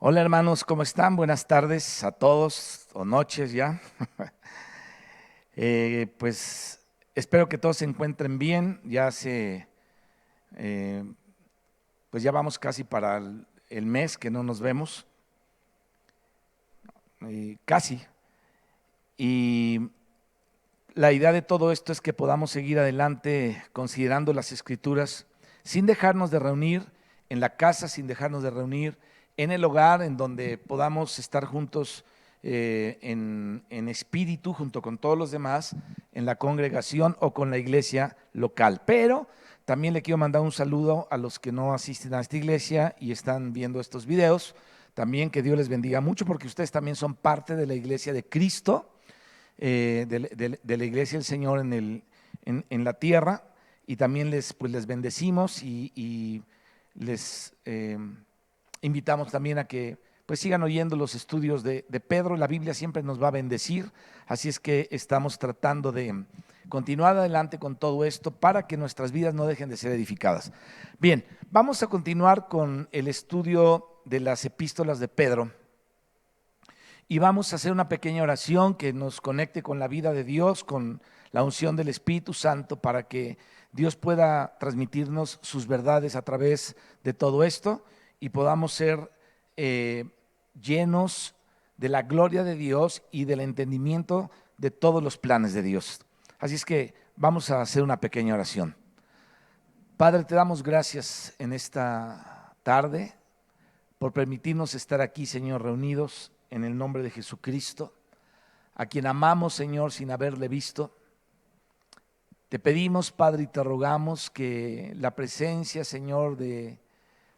Hola hermanos, ¿cómo están? Buenas tardes a todos o noches ya. Pues espero que todos se encuentren bien. Eh, pues ya vamos casi para el mes que no nos vemos, casi. Y la idea de todo esto es que podamos seguir adelante considerando las escrituras sin dejarnos de reunir en la casa, sin dejarnos de reunir en el hogar, en donde podamos estar juntos en espíritu, junto con todos los demás, en la congregación o con la iglesia local. Pero también le quiero mandar un saludo a los que no asisten a esta iglesia y están viendo estos videos. También que Dios les bendiga mucho porque ustedes también son parte de la iglesia de Cristo, de la iglesia del Señor en la tierra, y también les bendecimos y les invitamos también a que pues sigan oyendo los estudios de Pedro. La Biblia siempre nos va a bendecir, así es que estamos tratando de continuar adelante con todo esto para que nuestras vidas no dejen de ser edificadas. Bien, vamos a continuar con el estudio de las epístolas de Pedro. Y vamos a hacer una pequeña oración que nos conecte con la vida de Dios, con la unción del Espíritu Santo, para que Dios pueda transmitirnos sus verdades a través de todo esto y podamos ser llenos de la gloria de Dios y del entendimiento de todos los planes de Dios. Así es que vamos a hacer una pequeña oración. Padre, te damos gracias en esta tarde por permitirnos estar aquí, Señor, reunidos en el nombre de Jesucristo, a quien amamos, Señor, sin haberle visto. Te pedimos, Padre, y te rogamos que la presencia, Señor, de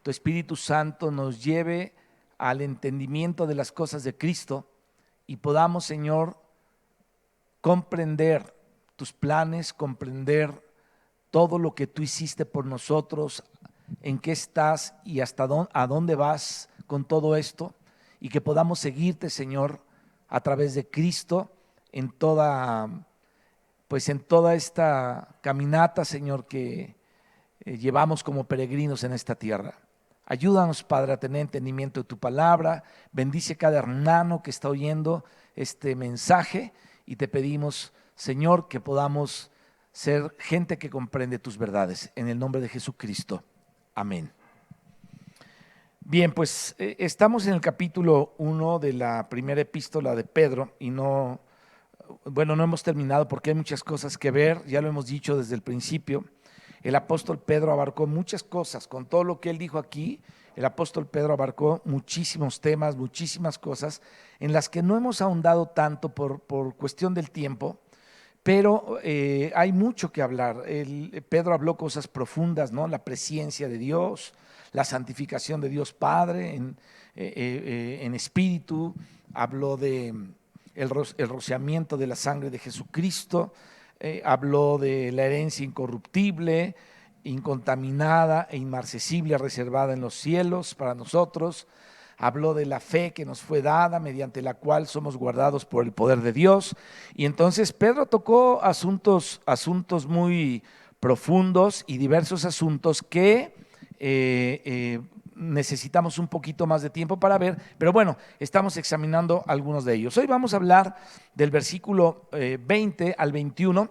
tu Espíritu Santo nos lleve al entendimiento de las cosas de Cristo y podamos, Señor, comprender tus planes, comprender todo lo que tú hiciste por nosotros, en qué estás y a dónde vas con todo esto, y que podamos seguirte, Señor, a través de Cristo en toda esta caminata, Señor, que llevamos como peregrinos en esta tierra. Ayúdanos, Padre, a tener entendimiento de tu palabra. Bendice cada hermano que está oyendo este mensaje y te pedimos, Señor, que podamos ser gente que comprende tus verdades. En el nombre de Jesucristo. Amén. Bien, pues estamos en el capítulo 1 de la primera epístola de Pedro y no hemos terminado porque hay muchas cosas que ver, ya lo hemos dicho desde el principio. El apóstol Pedro abarcó muchas cosas, con todo lo que él dijo aquí, el apóstol Pedro abarcó muchísimos temas, muchísimas cosas en las que no hemos ahondado tanto por cuestión del tiempo, pero hay mucho que hablar. Pedro habló cosas profundas, ¿no? La presencia de Dios, la santificación de Dios Padre en espíritu, habló de el rociamiento de la sangre de Jesucristo, habló de la herencia incorruptible, incontaminada e inmarcesible, reservada en los cielos para nosotros. Habló de la fe que nos fue dada, mediante la cual somos guardados por el poder de Dios. Y entonces Pedro tocó asuntos muy profundos y diversos asuntos que necesitamos un poquito más de tiempo para ver, pero bueno, estamos examinando algunos de ellos. Hoy vamos a hablar del versículo 20 al 21,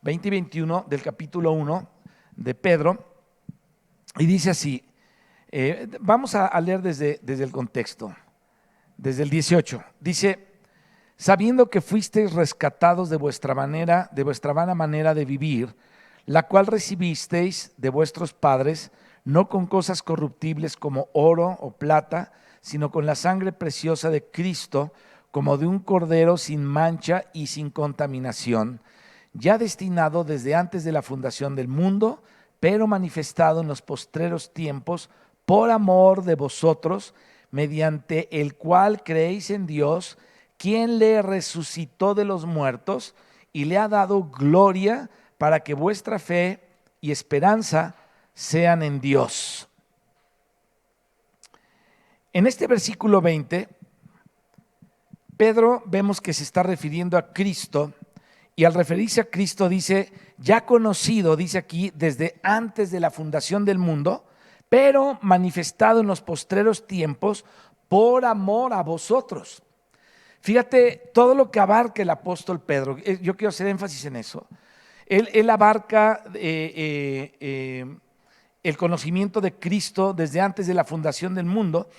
20 y 21 del capítulo 1 de Pedro, y dice así. Vamos a leer desde el contexto, desde el 18. Dice: sabiendo que fuisteis rescatados de vuestra vana manera de vivir, la cual recibisteis de vuestros padres, no con cosas corruptibles como oro o plata, sino con la sangre preciosa de Cristo, como de un cordero sin mancha y sin contaminación, ya destinado desde antes de la fundación del mundo, pero manifestado en los postreros tiempos por amor de vosotros, mediante el cual creéis en Dios, quien le resucitó de los muertos y le ha dado gloria, para que vuestra fe y esperanza sean en Dios. En este versículo 20, Pedro vemos que se está refiriendo a Cristo, y al referirse a Cristo dice, ya conocido, dice aquí, desde antes de la fundación del mundo, pero manifestado en los postreros tiempos por amor a vosotros. Fíjate todo lo que abarca el apóstol Pedro. Yo quiero hacer énfasis en eso. Él abarca el conocimiento de Cristo desde antes de la fundación del mundo,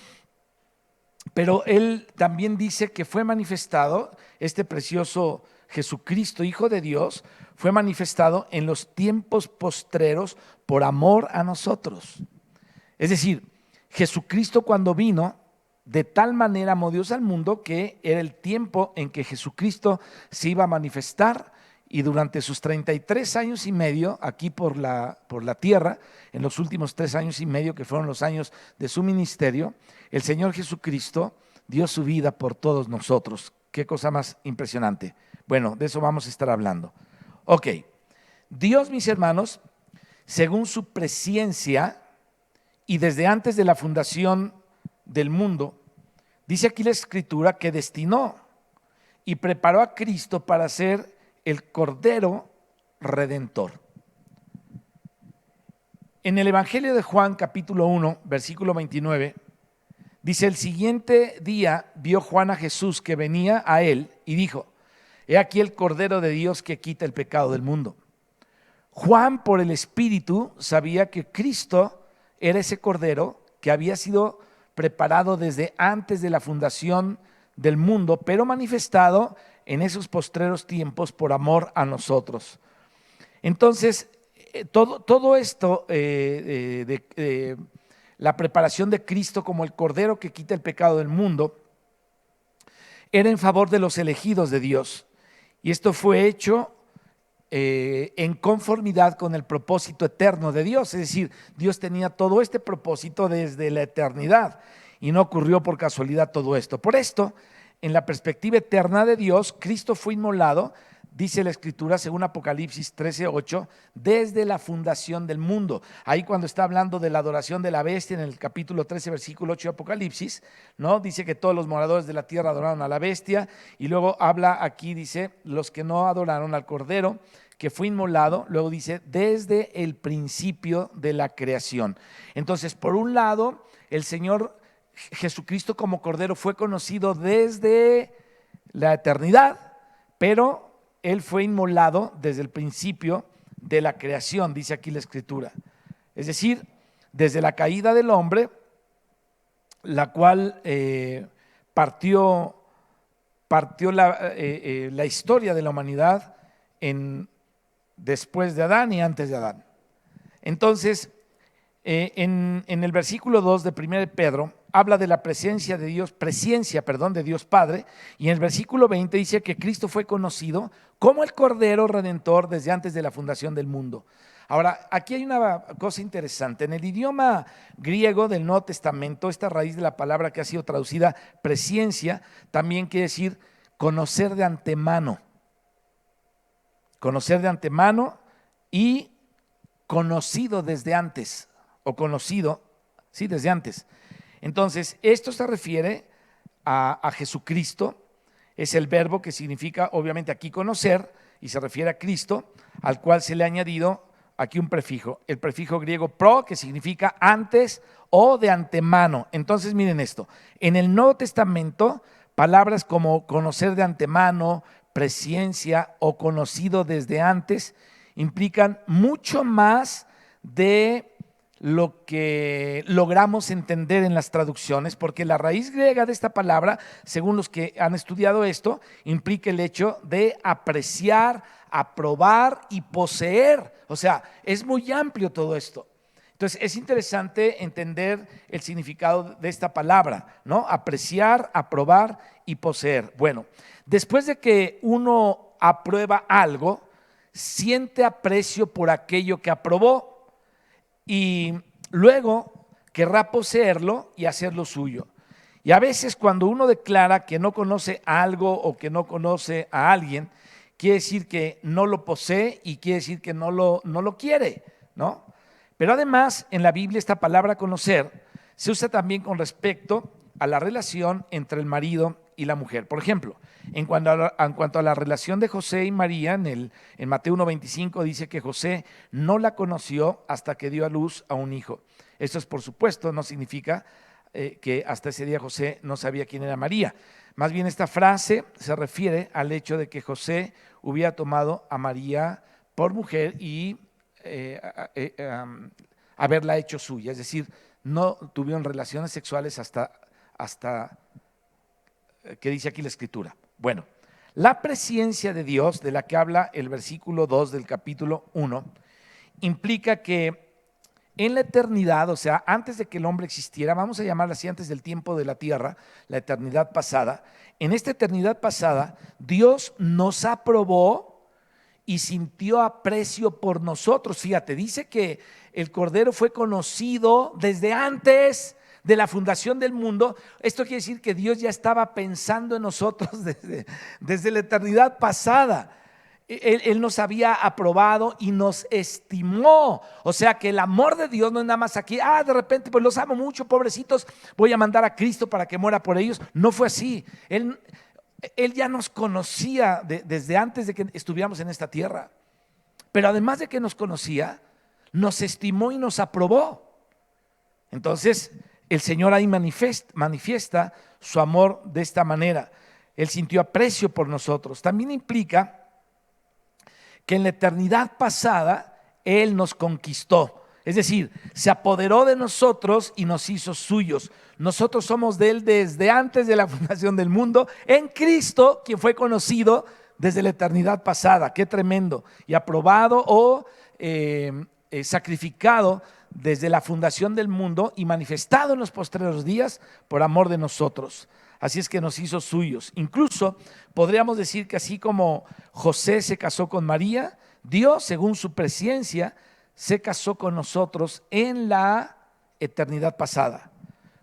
pero él también dice que fue manifestado, este precioso Jesucristo, Hijo de Dios, fue manifestado en los tiempos postreros por amor a nosotros. Es decir, Jesucristo cuando vino, de tal manera amó Dios al mundo que era el tiempo en que Jesucristo se iba a manifestar, y durante sus 33 años y medio aquí por la tierra, en los últimos 3 años y medio que fueron los años de su ministerio, el Señor Jesucristo dio su vida por todos nosotros. Qué cosa más impresionante. Bueno, de eso vamos a estar hablando. Ok, Dios, mis hermanos, según su presciencia y desde antes de la fundación del mundo, dice aquí la Escritura que destinó y preparó a Cristo para ser el Cordero Redentor. En el Evangelio de Juan, capítulo 1, versículo 29, dice: el siguiente día vio Juan a Jesús que venía a él y dijo: he aquí el Cordero de Dios que quita el pecado del mundo. Juan, por el Espíritu, sabía que Cristo era ese Cordero que había sido preparado desde antes de la fundación del mundo, pero manifestado en esos postreros tiempos por amor a nosotros. Entonces, todo esto la preparación de Cristo como el Cordero que quita el pecado del mundo era en favor de los elegidos de Dios, y esto fue hecho en conformidad con el propósito eterno de Dios. Es decir, Dios tenía todo este propósito desde la eternidad y no ocurrió por casualidad todo esto. Por esto, en la perspectiva eterna de Dios, Cristo fue inmolado, dice la Escritura según Apocalipsis 13:8, desde la fundación del mundo. Ahí cuando está hablando de la adoración de la bestia en el capítulo 13 versículo 8 de Apocalipsis, ¿no? Dice que todos los moradores de la tierra adoraron a la bestia, y luego habla aquí, dice, los que no adoraron al Cordero que fue inmolado, luego dice, desde el principio de la creación. Entonces, por un lado, el Señor Jesucristo como Cordero fue conocido desde la eternidad, pero Él fue inmolado desde el principio de la creación, dice aquí la Escritura. Es decir, desde la caída del hombre, la cual partió la historia de la humanidad después de Adán y antes de Adán. Entonces, en el versículo 2 de 1 Pedro, habla de la presciencia de Dios Padre, y en el versículo 20 dice que Cristo fue conocido como el Cordero Redentor desde antes de la fundación del mundo. Ahora, aquí hay una cosa interesante. En el idioma griego del Nuevo Testamento, esta raíz de la palabra que ha sido traducida presciencia, también quiere decir conocer de antemano. Conocer de antemano y conocido desde antes, o conocido, sí, desde antes. Entonces, esto se refiere a Jesucristo, es el verbo que significa, obviamente aquí conocer, y se refiere a Cristo, al cual se le ha añadido aquí un prefijo, el prefijo griego pro, que significa antes o de antemano. Entonces, miren esto, en el Nuevo Testamento, palabras como conocer de antemano, presciencia o conocido desde antes, implican mucho más de lo que logramos entender en las traducciones, porque la raíz griega de esta palabra, según los que han estudiado esto, implica el hecho de apreciar, aprobar y poseer. O sea, es muy amplio todo esto. Entonces, es interesante entender el significado de esta palabra, ¿no? Apreciar, aprobar y poseer. Bueno, después de que uno aprueba algo, siente aprecio por aquello que aprobó, y luego querrá poseerlo y hacerlo suyo. Y a veces cuando uno declara que no conoce algo o que no conoce a alguien, quiere decir que no lo posee y quiere decir que no lo quiere, ¿no? Pero además en la Biblia esta palabra conocer se usa también con respecto a la relación entre el marido y la mujer. Por ejemplo, en cuanto a la relación de José y María, en Mateo 1:25 dice que José no la conoció hasta que dio a luz a un hijo. Esto es, por supuesto, no significa que hasta ese día José no sabía quién era María. Más bien esta frase se refiere al hecho de que José hubiera tomado a María por mujer y haberla hecho suya, es decir, no tuvieron relaciones sexuales hasta que dice aquí la Escritura. Bueno, la presencia de Dios, de la que habla el versículo 2 del capítulo 1, implica que en la eternidad, o sea, antes de que el hombre existiera, vamos a llamarla así, antes del tiempo de la tierra, la eternidad pasada, en esta eternidad pasada, Dios nos aprobó y sintió aprecio por nosotros. Fíjate, dice que el Cordero fue conocido desde antes de la fundación del mundo. Esto quiere decir que Dios ya estaba pensando en nosotros desde la eternidad pasada. Él nos había aprobado y nos estimó. O sea que el amor de Dios no es nada más aquí, de repente pues los amo mucho, pobrecitos, voy a mandar a Cristo para que muera por ellos. No fue así. Él ya nos conocía desde antes de que estuviéramos en esta tierra. Pero además de que nos conocía, nos estimó y nos aprobó. Entonces el Señor ahí manifiesta su amor de esta manera. Él sintió aprecio por nosotros. También implica que en la eternidad pasada Él nos conquistó, es decir, se apoderó de nosotros y nos hizo suyos. Nosotros somos de Él desde antes de la fundación del mundo, en Cristo, quien fue conocido desde la eternidad pasada. Qué tremendo. Y aprobado o sacrificado desde la fundación del mundo y manifestado en los postreros días por amor de nosotros. Así es que nos hizo suyos. Incluso podríamos decir que así como José se casó con María, Dios, según su presciencia, se casó con nosotros en la eternidad pasada.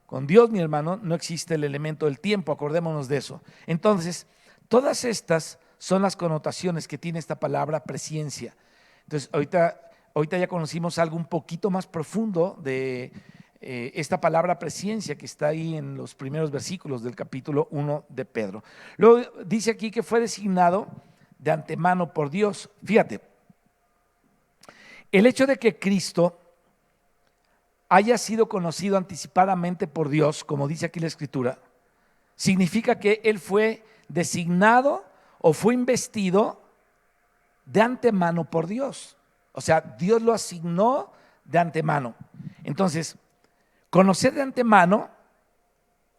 Con Dios, mi hermano, no existe el elemento del tiempo, acordémonos de eso. Entonces, todas estas son las connotaciones que tiene esta palabra presciencia. Entonces, ahorita ya conocimos algo un poquito más profundo de esta palabra presciencia que está ahí en los primeros versículos del capítulo 1 de Pedro. Luego dice aquí que fue designado de antemano por Dios. Fíjate, el hecho de que Cristo haya sido conocido anticipadamente por Dios, como dice aquí la Escritura, significa que Él fue designado o fue investido de antemano por Dios. O sea, Dios lo asignó de antemano. Entonces, conocer de antemano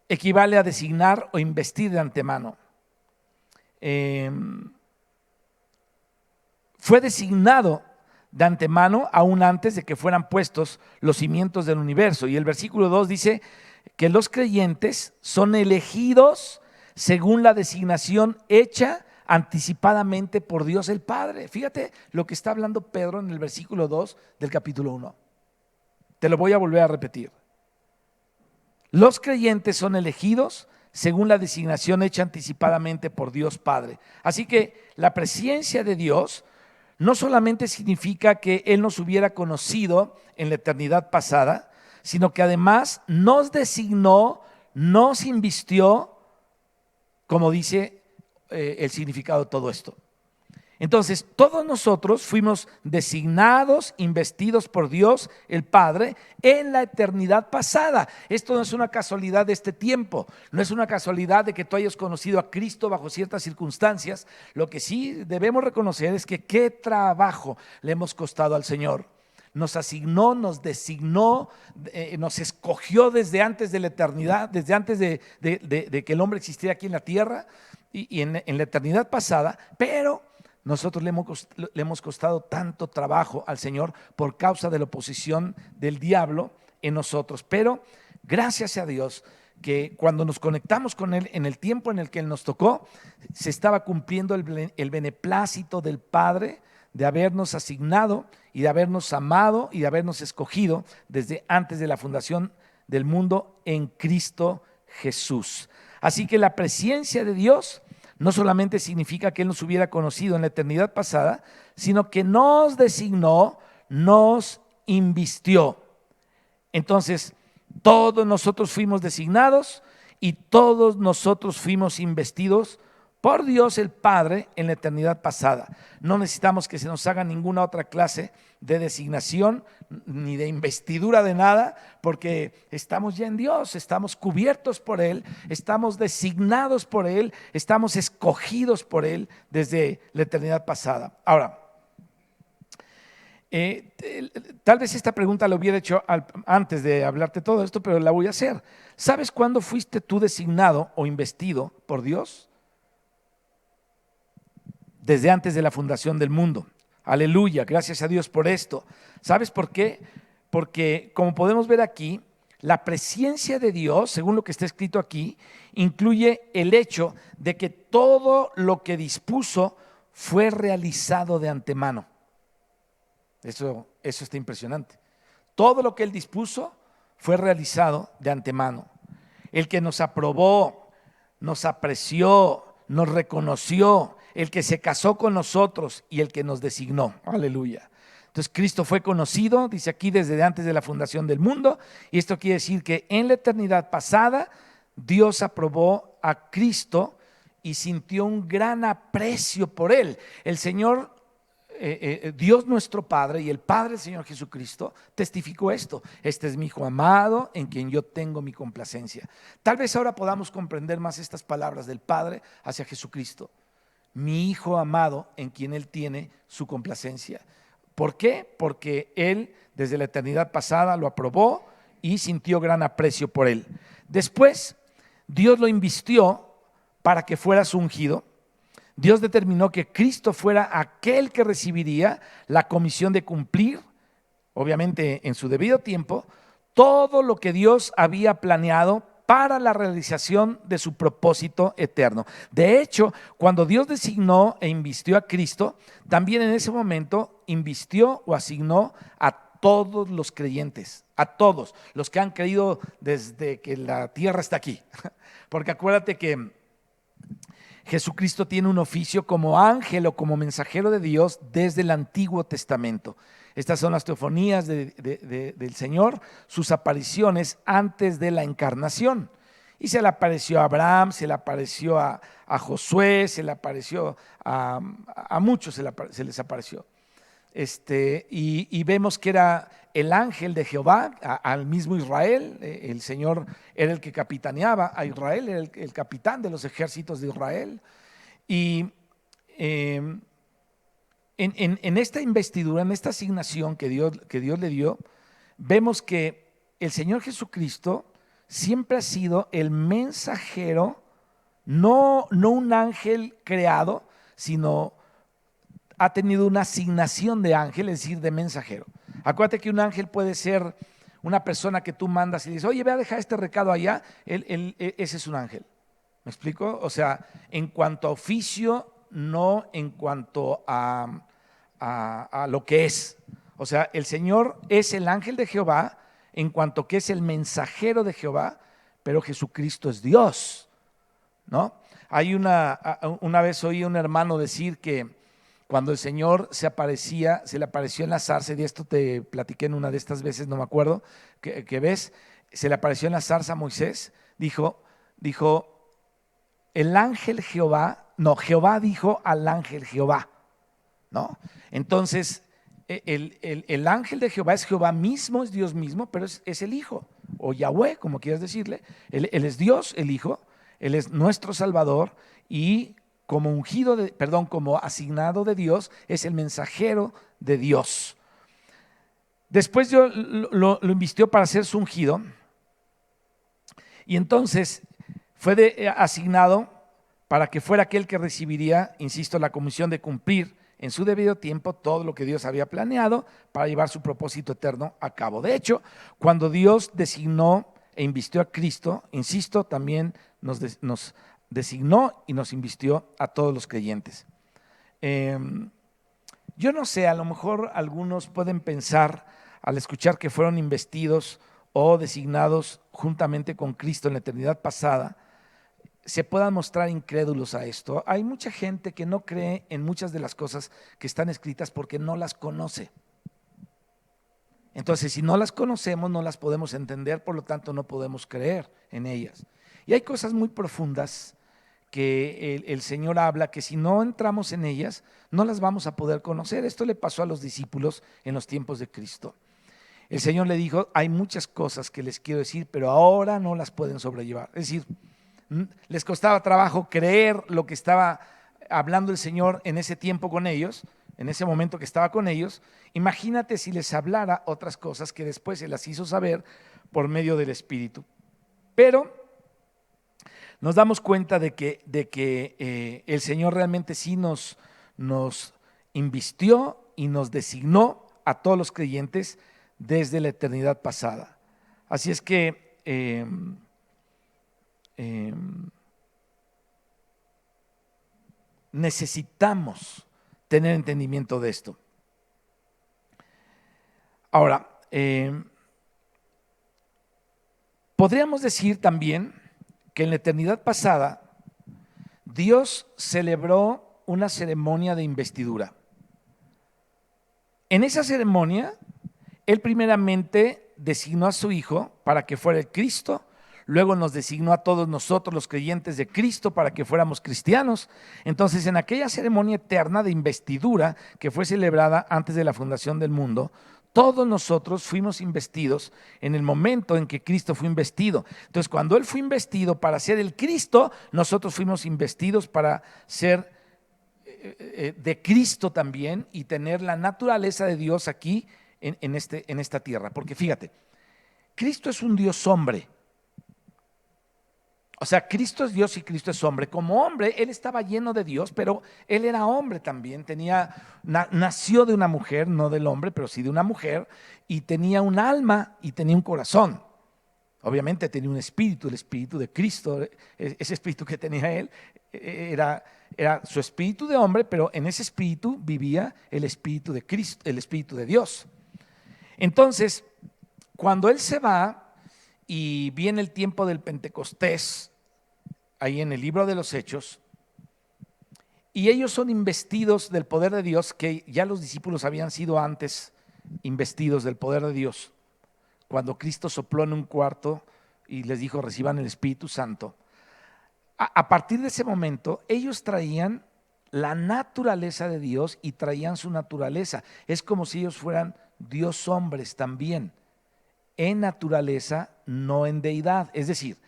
equivale a designar o investir de antemano. Fue designado de antemano aún antes de que fueran puestos los cimientos del universo. Y el versículo 2 dice que los creyentes son elegidos según la designación hecha anticipadamente por Dios el Padre. Fíjate lo que está hablando Pedro en el versículo 2 del capítulo 1. Te lo voy a volver a repetir. Los creyentes son elegidos según la designación hecha anticipadamente por Dios Padre. Así que la presencia de Dios no solamente significa que Él nos hubiera conocido en la eternidad pasada, sino que además nos designó, nos invistió, como dice el significado de todo esto. Entonces, todos nosotros fuimos designados, investidos por Dios, el Padre, en la eternidad pasada. Esto no es una casualidad de este tiempo, no es una casualidad de que tú hayas conocido a Cristo bajo ciertas circunstancias. Lo que sí debemos reconocer es que qué trabajo le hemos costado al Señor. Nos asignó, nos designó, nos escogió desde antes de la eternidad, desde antes de que el hombre existiera aquí en la tierra y en la eternidad pasada, pero nosotros le hemos costado tanto trabajo al Señor por causa de la oposición del diablo en nosotros. Pero gracias a Dios que cuando nos conectamos con Él en el tiempo en el que Él nos tocó, se estaba cumpliendo el beneplácito del Padre de habernos asignado y de habernos amado y de habernos escogido desde antes de la fundación del mundo en Cristo Jesús. Así que la presencia de Dios no solamente significa que Él nos hubiera conocido en la eternidad pasada, sino que nos designó, nos invistió. Entonces, todos nosotros fuimos designados y todos nosotros fuimos investidos por Dios el Padre en la eternidad pasada. No necesitamos que se nos haga ninguna otra clase de designación ni de investidura de nada, porque estamos ya en Dios, estamos cubiertos por Él, estamos designados por Él, estamos escogidos por Él desde la eternidad pasada. Ahora, tal vez esta pregunta la hubiera hecho antes de hablarte todo esto, pero la voy a hacer. ¿Sabes cuándo fuiste tú designado o investido por Dios? Desde antes de la fundación del mundo. Aleluya, gracias a Dios por esto. ¿Sabes por qué? Porque como podemos ver aquí, la presencia de Dios, según lo que está escrito aquí, incluye el hecho de que todo lo que dispuso fue realizado de antemano. Eso está impresionante. Todo lo que Él dispuso fue realizado de antemano. El que nos aprobó, nos apreció, nos reconoció, el que se casó con nosotros y el que nos designó. Aleluya. Entonces Cristo fue conocido, dice aquí, desde antes de la fundación del mundo, y esto quiere decir que en la eternidad pasada Dios aprobó a Cristo y sintió un gran aprecio por Él. El Señor, Dios nuestro Padre y el Padre del Señor Jesucristo testificó esto: este es mi Hijo amado en quien yo tengo mi complacencia. Tal vez ahora podamos comprender más estas palabras del Padre hacia Jesucristo. Mi Hijo amado en quien Él tiene su complacencia. ¿Por qué? Porque Él desde la eternidad pasada lo aprobó y sintió gran aprecio por Él. Después Dios lo invistió para que fuera su ungido. Dios determinó que Cristo fuera aquel que recibiría la comisión de cumplir, obviamente en su debido tiempo, todo lo que Dios había planeado para la realización de su propósito eterno. De hecho, cuando Dios designó e invistió a Cristo, también en ese momento invistió o asignó a todos los creyentes, a todos los que han creído desde que la tierra está aquí. Porque acuérdate que Jesucristo tiene un oficio como ángel o como mensajero de Dios desde el Antiguo Testamento. Estas son las teofonías del Señor, sus apariciones antes de la encarnación. Y se le apareció a Abraham, se le apareció a Josué, se le apareció a muchos, se les apareció. Y vemos que era el ángel de Jehová al mismo Israel. El Señor era el que capitaneaba a Israel, era el capitán de los ejércitos de Israel. Y en esta investidura, en esta asignación que Dios le dio, vemos que el Señor Jesucristo siempre ha sido el mensajero, no un ángel creado, sino ha tenido una asignación de ángel, es decir, de mensajero. Acuérdate que un ángel puede ser una persona que tú mandas y dices, oye, ve a dejar este recado allá, ese es un ángel. ¿Me explico? O sea, en cuanto a oficio, no en cuanto a lo que es. O sea, el Señor es el ángel de Jehová en cuanto que es el mensajero de Jehová, pero Jesucristo es Dios, ¿no? Una vez oí a un hermano decir que cuando el Señor se le apareció en la zarza, y esto te platiqué en una de estas veces, no me acuerdo, que ves, se le apareció en la zarza a Moisés, dijo, el ángel Jehová, no, Jehová dijo al ángel Jehová, ¿no? Entonces, el ángel de Jehová es Jehová mismo, es Dios mismo, pero es el Hijo, o Yahweh, como quieras decirle. Él es Dios, el Hijo, Él es nuestro Salvador, y como asignado de Dios, es el mensajero de Dios. Después Dios lo invistió para ser su ungido, y entonces fue asignado para que fuera aquel que recibiría, insisto, la comisión de cumplir en su debido tiempo todo lo que Dios había planeado para llevar su propósito eterno a cabo. De hecho, cuando Dios designó e invistió a Cristo, insisto, también nos designó y nos invistió a todos los creyentes. Yo no sé, a lo mejor algunos pueden pensar al escuchar que fueron investidos o designados juntamente con Cristo en la eternidad pasada, se puedan mostrar incrédulos a esto. Hay mucha gente que no cree en muchas de las cosas que están escritas porque no las conoce. Entonces, si no las conocemos, no las podemos entender, por lo tanto no podemos creer en ellas. Y hay cosas muy profundas que el Señor habla que si no entramos en ellas, no las vamos a poder conocer. Esto le pasó a los discípulos en los tiempos de Cristo. El Señor le dijo, hay muchas cosas que les quiero decir, pero ahora no las pueden sobrellevar. Es decir, les costaba trabajo creer lo que estaba hablando el Señor en ese tiempo con ellos, en ese momento que estaba con ellos. Imagínate si les hablara otras cosas que después se las hizo saber por medio del Espíritu. Pero nos damos cuenta de que el Señor realmente sí nos invistió y nos designó a todos los creyentes desde la eternidad pasada. Así es que necesitamos tener entendimiento de esto. Ahora, podríamos decir también que en la eternidad pasada Dios celebró una ceremonia de investidura. En esa ceremonia, Él primeramente designó a su Hijo para que fuera el Cristo, luego nos designó a todos nosotros los creyentes de Cristo para que fuéramos cristianos. Entonces, en aquella ceremonia eterna de investidura que fue celebrada antes de la fundación del mundo, todos nosotros fuimos investidos en el momento en que Cristo fue investido. Entonces, cuando Él fue investido para ser el Cristo, nosotros fuimos investidos para ser de Cristo también y tener la naturaleza de Dios aquí en esta tierra. Porque fíjate, Cristo es un Dios hombre. O sea, Cristo es Dios y Cristo es hombre. Como hombre, Él estaba lleno de Dios, pero Él era hombre también. Nació de una mujer, no del hombre, pero sí de una mujer, y tenía un alma y tenía un corazón. Obviamente tenía un espíritu, el espíritu de Cristo. Ese espíritu que tenía Él era su espíritu de hombre, pero en ese espíritu vivía el espíritu de Cristo, el espíritu de Dios. Entonces, cuando Él se va y viene el tiempo del Pentecostés, ahí en el libro de los Hechos, y ellos son investidos del poder de Dios, que ya los discípulos habían sido antes investidos del poder de Dios, cuando Cristo sopló en un cuarto y les dijo, reciban el Espíritu Santo. A partir de ese momento, ellos traían la naturaleza de Dios y traían su naturaleza. Es como si ellos fueran Dios hombres también, en naturaleza, no en deidad. Es decir,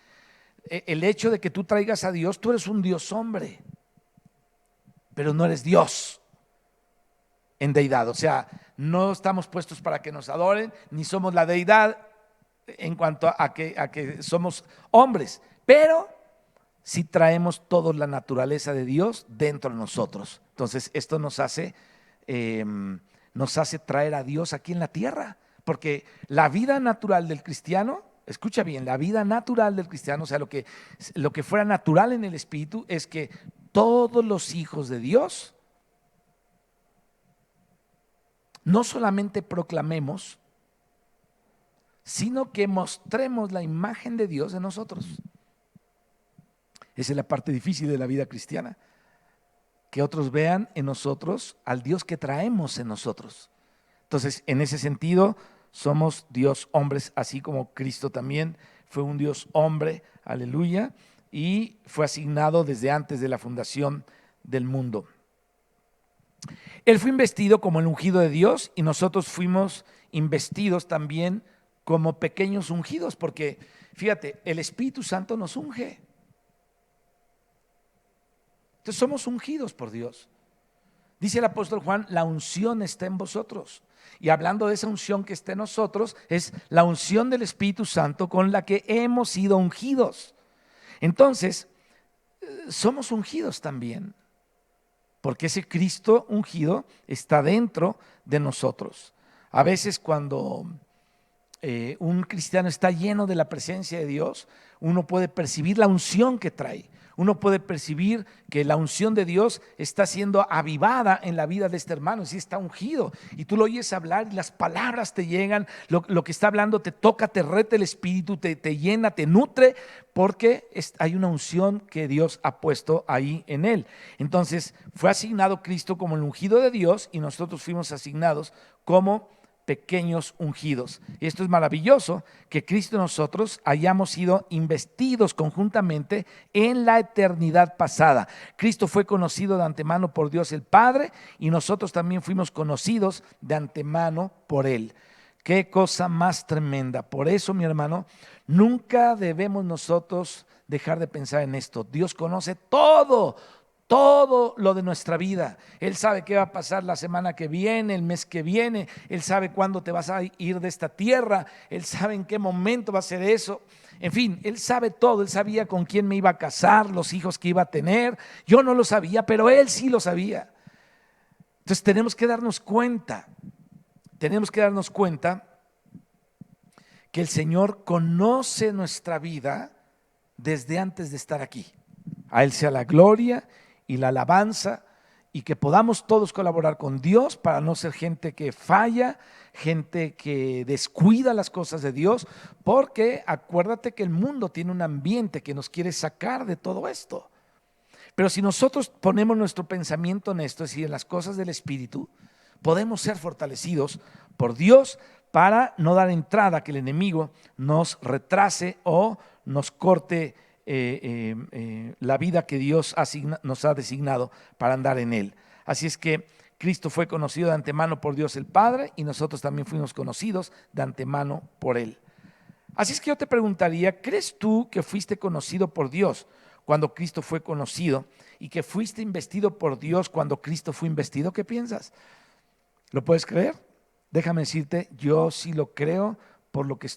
el hecho de que tú traigas a Dios, tú eres un Dios hombre, pero no eres Dios en deidad. O sea, no estamos puestos para que nos adoren, ni somos la deidad en cuanto a que somos hombres, pero sí traemos toda la naturaleza de Dios dentro de nosotros. Entonces, esto nos hace traer a Dios aquí en la tierra, porque la vida natural del cristiano, escucha bien, la vida natural del cristiano, o sea, lo que fuera natural en el espíritu, es que todos los hijos de Dios no solamente proclamemos, sino que mostremos la imagen de Dios en nosotros. Esa es la parte difícil de la vida cristiana, que otros vean en nosotros al Dios que traemos en nosotros. Entonces, en ese sentido, somos Dios hombres, así como Cristo también fue un Dios hombre, aleluya, y fue asignado desde antes de la fundación del mundo. Él fue investido como el ungido de Dios y nosotros fuimos investidos también como pequeños ungidos, porque fíjate, el Espíritu Santo nos unge. Entonces somos ungidos por Dios. Dice el apóstol Juan, la unción está en vosotros. Y hablando de esa unción que está en nosotros, es la unción del Espíritu Santo con la que hemos sido ungidos. Entonces, somos ungidos también, porque ese Cristo ungido está dentro de nosotros. A veces cuando un cristiano está lleno de la presencia de Dios, uno puede percibir la unción que trae. Uno puede percibir que la unción de Dios está siendo avivada en la vida de este hermano, si está ungido, y tú lo oyes hablar y las palabras te llegan, lo que está hablando te toca, te reta el espíritu, te llena, te nutre, porque hay una unción que Dios ha puesto ahí en él. Entonces fue asignado Cristo como el ungido de Dios y nosotros fuimos asignados como pequeños ungidos. Y esto es maravilloso, que Cristo y nosotros hayamos sido investidos conjuntamente en la eternidad pasada. Cristo fue conocido de antemano por Dios el Padre y nosotros también fuimos conocidos de antemano por Él. Qué cosa más tremenda. Por eso, mi hermano, nunca debemos nosotros dejar de pensar en esto. Dios conoce todo lo de nuestra vida. Él sabe qué va a pasar la semana que viene, el mes que viene. Él sabe cuándo te vas a ir de esta tierra. Él sabe en qué momento va a ser eso. En fin, Él sabe todo. Él sabía con quién me iba a casar, los hijos que iba a tener. Yo no lo sabía, pero Él sí lo sabía. Entonces tenemos que darnos cuenta. Tenemos que darnos cuenta que el Señor conoce nuestra vida desde antes de estar aquí. A Él sea la gloria y la alabanza, y que podamos todos colaborar con Dios para no ser gente que falla, gente que descuida las cosas de Dios, porque acuérdate que el mundo tiene un ambiente que nos quiere sacar de todo esto. Pero si nosotros ponemos nuestro pensamiento en esto, es decir, en las cosas del Espíritu, podemos ser fortalecidos por Dios para no dar entrada a que el enemigo nos retrase o nos corte la vida que Dios nos ha designado para andar en él. Así es que Cristo fue conocido de antemano por Dios el Padre y nosotros también fuimos conocidos de antemano por Él. Así es que yo te preguntaría, ¿crees tú que fuiste conocido por Dios cuando Cristo fue conocido y que fuiste investido por Dios cuando Cristo fue investido? ¿Qué piensas? ¿Lo puedes creer? Déjame decirte, yo sí lo creo por lo que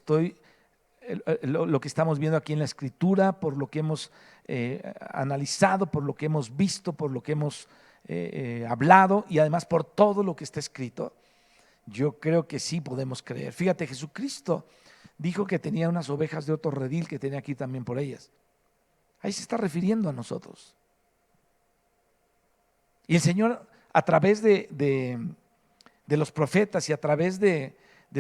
lo que estamos viendo aquí en la Escritura, por lo que hemos analizado, por lo que hemos visto, por lo que hemos hablado y además por todo lo que está escrito. Yo creo que sí podemos creer. Fíjate, Jesucristo dijo que tenía unas ovejas de otro redil que tenía aquí también por ellas. Ahí se está refiriendo a nosotros. Y el Señor, a través de los profetas y a través de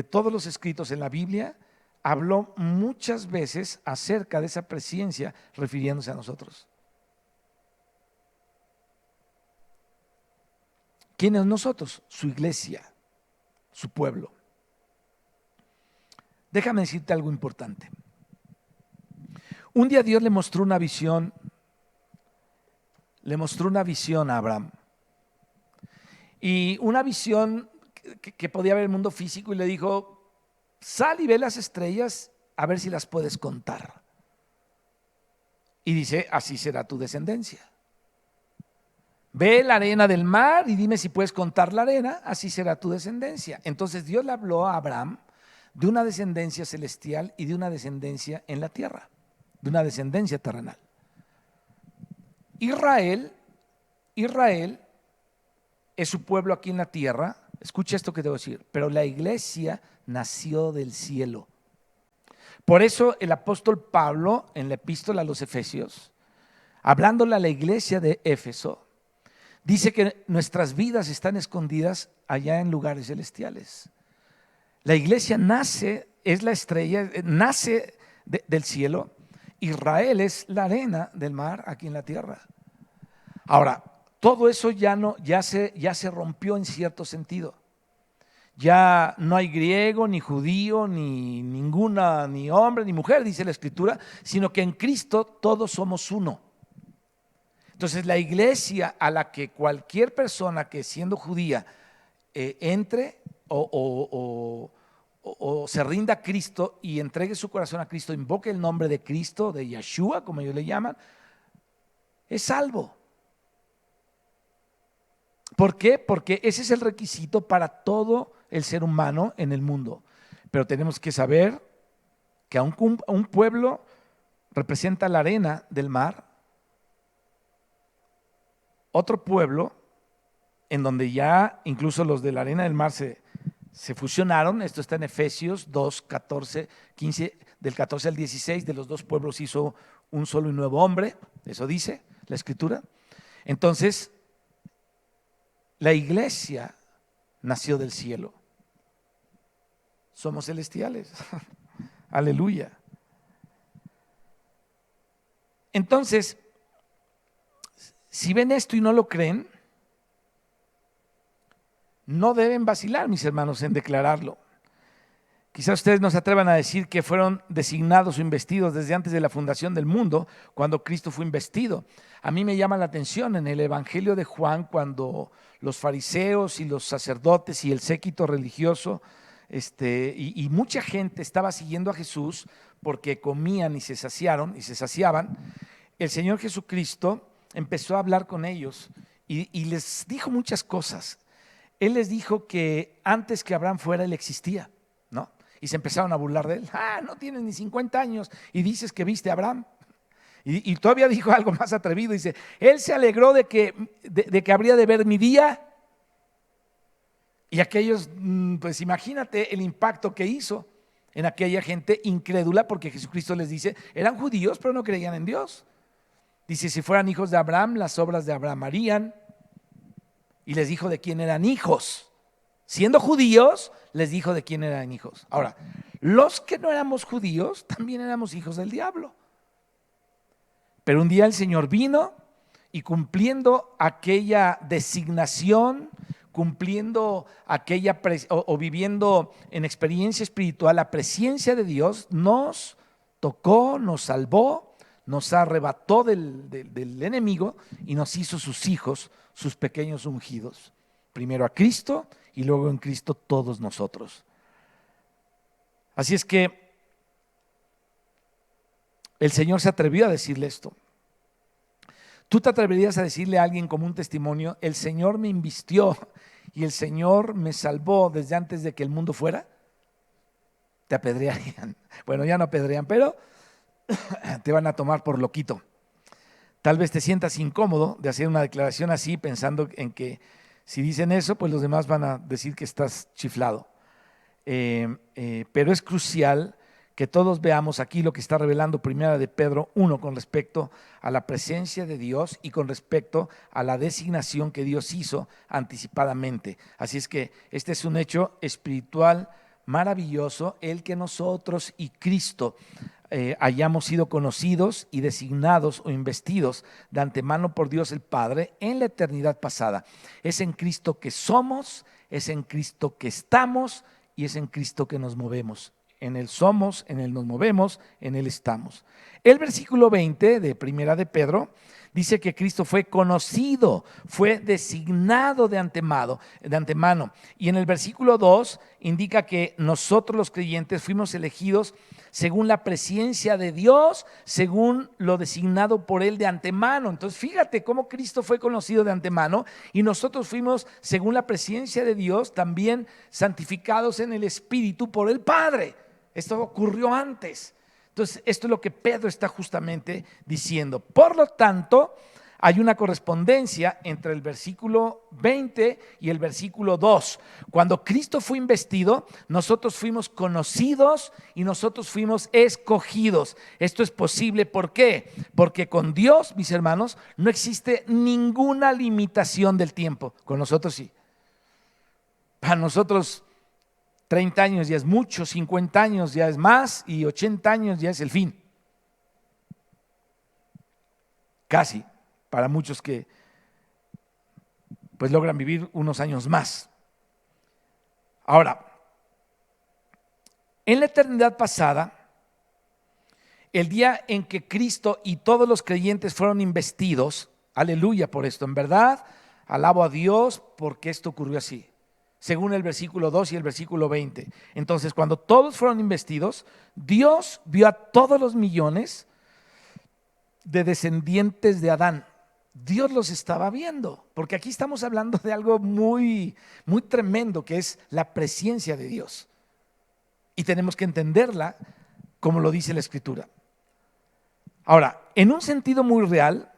todos los escritos en la Biblia, habló muchas veces acerca de esa presencia refiriéndose a nosotros. ¿Quiénes nosotros? Su iglesia, su pueblo. Déjame decirte algo importante. Un día Dios le mostró una visión a Abraham. Y una visión que podía ver el mundo físico, y le dijo: sal y ve las estrellas a ver si las puedes contar. Y dice: así será tu descendencia. Ve la arena del mar y dime si puedes contar la arena, así será tu descendencia. Entonces Dios le habló a Abraham de una descendencia celestial y de una descendencia en la tierra, de una descendencia terrenal. Israel es su pueblo aquí en la tierra. Escucha esto que te voy a decir, pero la iglesia nació del cielo. Por eso el apóstol Pablo, en la epístola a los Efesios, hablándole a la iglesia de Éfeso, dice que nuestras vidas están escondidas allá en lugares celestiales. La iglesia nace, es la estrella, nace del cielo. Israel es la arena del mar aquí en la tierra. Ahora, todo eso ya se rompió en cierto sentido. Ya no hay griego, ni judío, ni ninguna, ni hombre, ni mujer, dice la Escritura, sino que en Cristo todos somos uno. Entonces la iglesia a la que cualquier persona que siendo judía entre o se rinda a Cristo y entregue su corazón a Cristo, invoque el nombre de Cristo, de Yeshua, como ellos le llaman, es salvo. ¿Por qué? Porque ese es el requisito para todo el ser humano en el mundo. Pero tenemos que saber que a un pueblo representa la arena del mar, otro pueblo en donde ya incluso los de la arena del mar se fusionaron. Esto está en Efesios 2, 14, 15, del 14 al 16, de los dos pueblos hizo un solo y nuevo hombre, eso dice la Escritura. Entonces, la iglesia nació del cielo. Somos celestiales. Aleluya. Entonces, si ven esto y no lo creen, no deben vacilar, mis hermanos, en declararlo. Quizás ustedes no se atrevan a decir que fueron designados o investidos desde antes de la fundación del mundo, cuando Cristo fue investido. A mí me llama la atención en el Evangelio de Juan, cuando los fariseos y los sacerdotes y el séquito religioso y mucha gente estaba siguiendo a Jesús porque comían y se saciaban. El Señor Jesucristo empezó a hablar con ellos y les dijo muchas cosas. Él les dijo que antes que Abraham fuera, Él existía, ¿no? Y se empezaron a burlar de Él. No tienes ni 50 años y dices que viste a Abraham. Y todavía dijo algo más atrevido, dice, Él se alegró de que habría de ver mi día. Y aquellos, pues imagínate el impacto que hizo en aquella gente incrédula, porque Jesucristo les dice, eran judíos pero no creían en Dios. Dice, si fueran hijos de Abraham, las obras de Abraham harían. Y les dijo de quién eran hijos. Siendo judíos, les dijo de quién eran hijos. Ahora, los que no éramos judíos, también éramos hijos del diablo. Pero un día el Señor vino y cumpliendo aquella designación, cumpliendo aquella o viviendo en experiencia espiritual, la presencia de Dios nos tocó, nos salvó, nos arrebató del enemigo y nos hizo sus hijos, sus pequeños ungidos. Primero a Cristo y luego en Cristo todos nosotros. Así es que el Señor se atrevió a decirle esto. ¿Tú te atreverías a decirle a alguien como un testimonio, el Señor me invistió y el Señor me salvó desde antes de que el mundo fuera? Te apedrearían. Bueno, ya no apedrean, pero te van a tomar por loquito. Tal vez te sientas incómodo de hacer una declaración así, pensando en que si dicen eso, pues los demás van a decir que estás chiflado. Pero es crucial que todos veamos aquí lo que está revelando Primera de Pedro 1 con respecto a la presencia de Dios y con respecto a la designación que Dios hizo anticipadamente. Así es que este es un hecho espiritual maravilloso, el que nosotros y Cristo hayamos sido conocidos y designados o investidos de antemano por Dios el Padre en la eternidad pasada. Es en Cristo que somos, es en Cristo que estamos y es en Cristo que nos movemos. En Él somos, en Él nos movemos, en Él estamos. El versículo 20 de Primera de Pedro dice que Cristo fue conocido, fue designado de antemano. Y en el versículo 2 indica que nosotros los creyentes fuimos elegidos según la presciencia de Dios, según lo designado por Él de antemano. Entonces fíjate cómo Cristo fue conocido de antemano y nosotros fuimos según la presciencia de Dios también santificados en el Espíritu por el Padre. Esto ocurrió antes. Entonces, esto es lo que Pedro está justamente diciendo. Por lo tanto, hay una correspondencia entre el versículo 20 y el versículo 2. Cuando Cristo fue investido, nosotros fuimos conocidos y nosotros fuimos escogidos. Esto es posible, ¿por qué? Porque con Dios, mis hermanos, no existe ninguna limitación del tiempo. Con nosotros sí. Para nosotros 30 años ya es mucho, 50 años ya es más y 80 años ya es el fin. Casi, para muchos que pues logran vivir unos años más. Ahora, en la eternidad pasada, el día en que Cristo y todos los creyentes fueron investidos, aleluya por esto, en verdad, alabo a Dios porque esto ocurrió así. Según el versículo 2 y el versículo 20. Entonces, cuando todos fueron investidos, Dios vio a todos los millones de descendientes de Adán. Dios los estaba viendo, porque aquí estamos hablando de algo muy, muy tremendo, que es la presencia de Dios. Y tenemos que entenderla como lo dice la Escritura. Ahora, en un sentido muy real,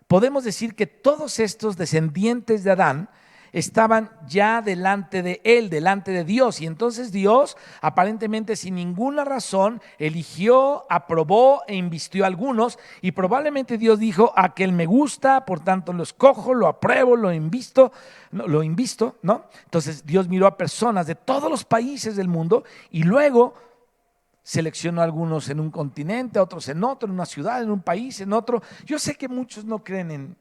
podemos decir que todos estos descendientes de Adán estaban ya delante de Él, delante de Dios. Y entonces Dios, aparentemente sin ninguna razón, eligió, aprobó e invistió a algunos. Y probablemente Dios dijo, aquel me gusta, por tanto lo escojo, lo apruebo, lo invisto, ¿no? Entonces Dios miró a personas de todos los países del mundo y luego seleccionó a algunos en un continente, a otros en otro, en una ciudad, en un país, en otro. Yo sé que muchos no creen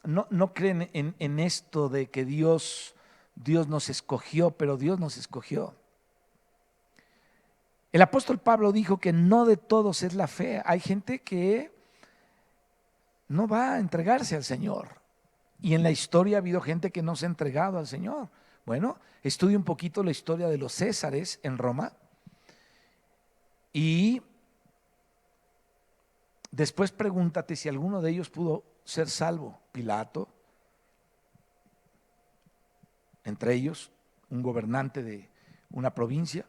en esto de que Dios Dios nos escogió, pero Dios nos escogió. El apóstol Pablo dijo que no de todos es la fe. Hay gente que no va a entregarse al Señor. Y en la historia ha habido gente que no se ha entregado al Señor. Bueno, estudia un poquito la historia de los Césares en Roma y después pregúntate si alguno de ellos pudo ser salvo. Pilato, entre ellos un gobernante de una provincia,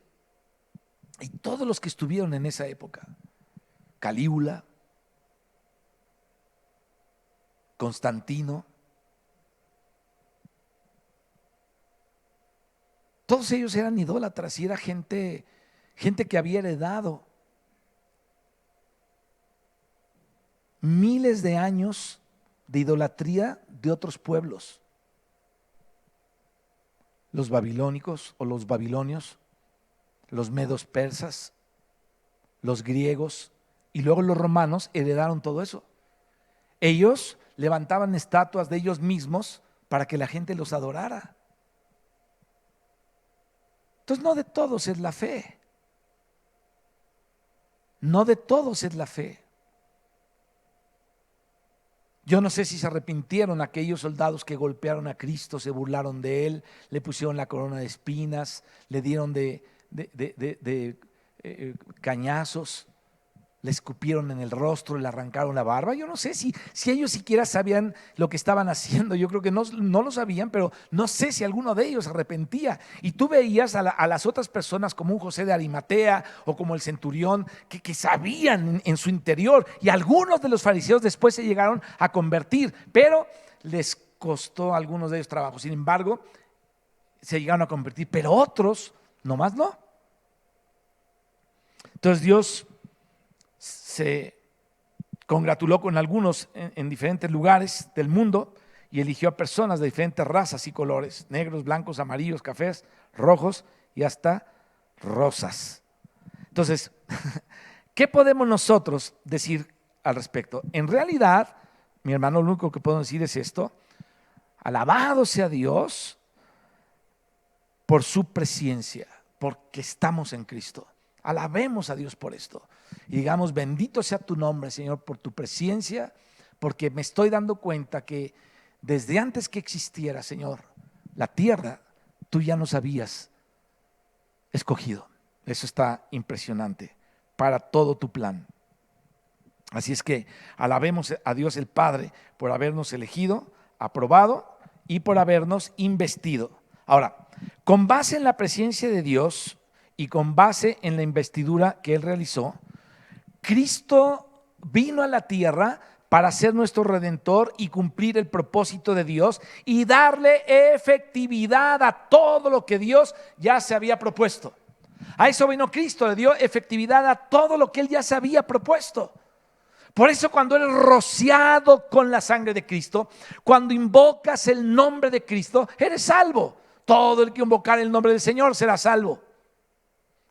y todos los que estuvieron en esa época, Calígula, Constantino, todos ellos eran idólatras y era gente que había heredado miles de años de idolatría de otros pueblos. Los babilónicos o los babilonios, los medos persas, los griegos y luego los romanos heredaron todo eso. Ellos levantaban estatuas de ellos mismos para que la gente los adorara. Entonces no de todos es la fe. No de todos es la fe. Yo no sé si se arrepintieron aquellos soldados que golpearon a Cristo, se burlaron de él, le pusieron la corona de espinas, le dieron de cañazos, le escupieron en el rostro, le arrancaron la barba. Yo no sé si ellos siquiera sabían lo que estaban haciendo. Yo creo que no lo sabían, pero no sé si alguno de ellos se arrepentía. Y tú veías a las otras personas como un José de Arimatea o como el centurión que sabían en su interior, y algunos de los fariseos después se llegaron a convertir, pero les costó a algunos de ellos trabajo. Sin embargo, se llegaron a convertir, pero otros nomás no. Entonces Dios se congratuló con algunos en diferentes lugares del mundo y eligió a personas de diferentes razas y colores: negros, blancos, amarillos, cafés, rojos y hasta rosas. Entonces, ¿qué podemos nosotros decir al respecto? En realidad, mi hermano, lo único que puedo decir es esto: alabado sea Dios por su presencia, porque estamos en Cristo. Alabemos a Dios por esto y digamos: bendito sea tu nombre, Señor, por tu presencia, porque me estoy dando cuenta que desde antes que existiera, Señor, la tierra, tú ya nos habías escogido. Eso está impresionante para todo tu plan. Así es que alabemos a Dios el Padre por habernos elegido, aprobado y por habernos investido. Ahora, con base en la presencia de Dios y con base en la investidura que Él realizó, Cristo vino a la tierra para ser nuestro Redentor y cumplir el propósito de Dios y darle efectividad a todo lo que Dios ya se había propuesto. A eso vino Cristo, le dio efectividad a todo lo que Él ya se había propuesto. Por eso cuando eres rociado con la sangre de Cristo, cuando invocas el nombre de Cristo, eres salvo. Todo el que invocar el nombre del Señor será salvo.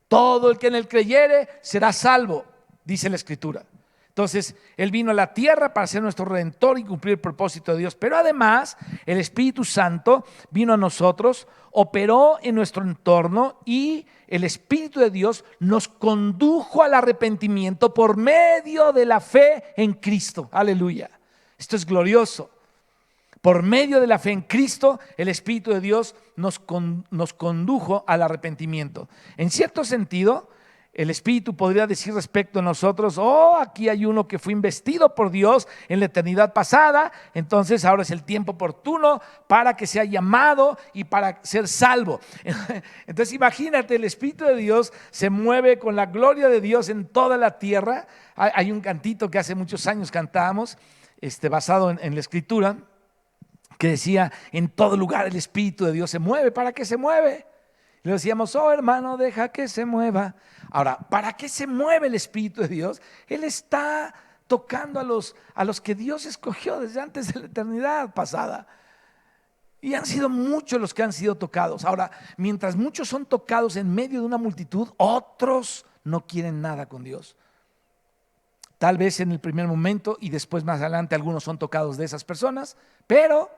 Todo el que en Él creyere será salvo, dice la Escritura. Entonces, Él vino a la tierra para ser nuestro Redentor y cumplir el propósito de Dios. Pero además, el Espíritu Santo vino a nosotros, operó en nuestro entorno y el Espíritu de Dios nos condujo al arrepentimiento por medio de la fe en Cristo. Aleluya. Esto es glorioso. Por medio de la fe en Cristo, el Espíritu de Dios nos condujo al arrepentimiento. En cierto sentido, el Espíritu podría decir respecto a nosotros: oh, aquí hay uno que fue investido por Dios en la eternidad pasada, entonces ahora es el tiempo oportuno para que sea llamado y para ser salvo. Entonces imagínate, el Espíritu de Dios se mueve con la gloria de Dios en toda la tierra. Hay un cantito que hace muchos años cantábamos, basado en la Escritura, que decía: en todo lugar el Espíritu de Dios se mueve. ¿Para qué se mueve? Le decíamos: oh hermano, deja que se mueva. Ahora, ¿para qué se mueve el Espíritu de Dios? Él está tocando a los que Dios escogió desde antes de la eternidad pasada. Y han sido muchos los que han sido tocados. Ahora, mientras muchos son tocados en medio de una multitud, otros no quieren nada con Dios. Tal vez en el primer momento y después más adelante algunos son tocados de esas personas, pero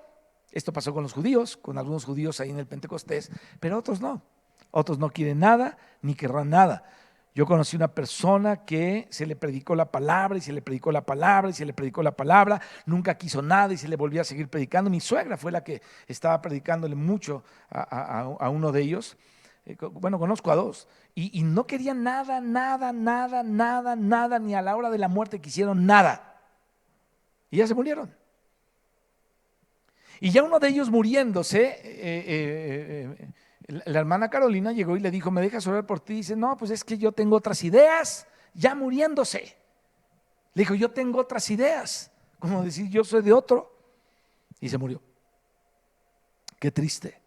Esto pasó con los judíos, con algunos judíos ahí en el Pentecostés, pero otros no. Otros no quieren nada ni querrán nada. Yo conocí una persona que se le predicó la palabra y se le predicó la palabra y se le predicó la palabra, nunca quiso nada y se le volvía a seguir predicando. Mi suegra fue la que estaba predicándole mucho a uno de ellos. Bueno, conozco a dos y no querían nada, ni a la hora de la muerte quisieron nada. Y ya se murieron. Y ya uno de ellos muriéndose, la hermana Carolina llegó y le dijo, ¿me dejas orar por ti? Y dice, no, pues es que yo tengo otras ideas, ya muriéndose. Le dijo, yo tengo otras ideas, como decir, yo soy de otro. Y se murió. Qué triste.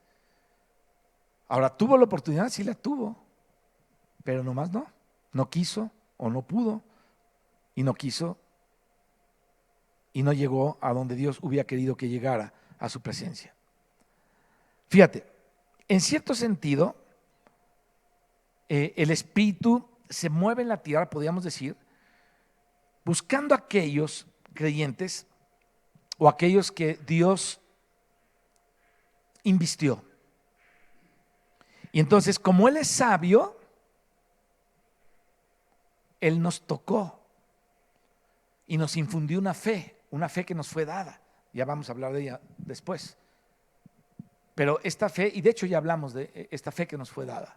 Ahora, ¿tuvo la oportunidad? Sí la tuvo, pero nomás no. No quiso o no pudo y no quiso y no llegó a donde Dios hubiera querido que llegara, a su presencia. Fíjate, en cierto sentido, el Espíritu se mueve en la tierra, podríamos decir, buscando a aquellos creyentes o aquellos que Dios invistió. Y entonces, como Él es sabio, Él nos tocó y nos infundió una fe que nos fue dada. Ya vamos a hablar de ella después. Pero esta fe, y de hecho ya hablamos de esta fe que nos fue dada.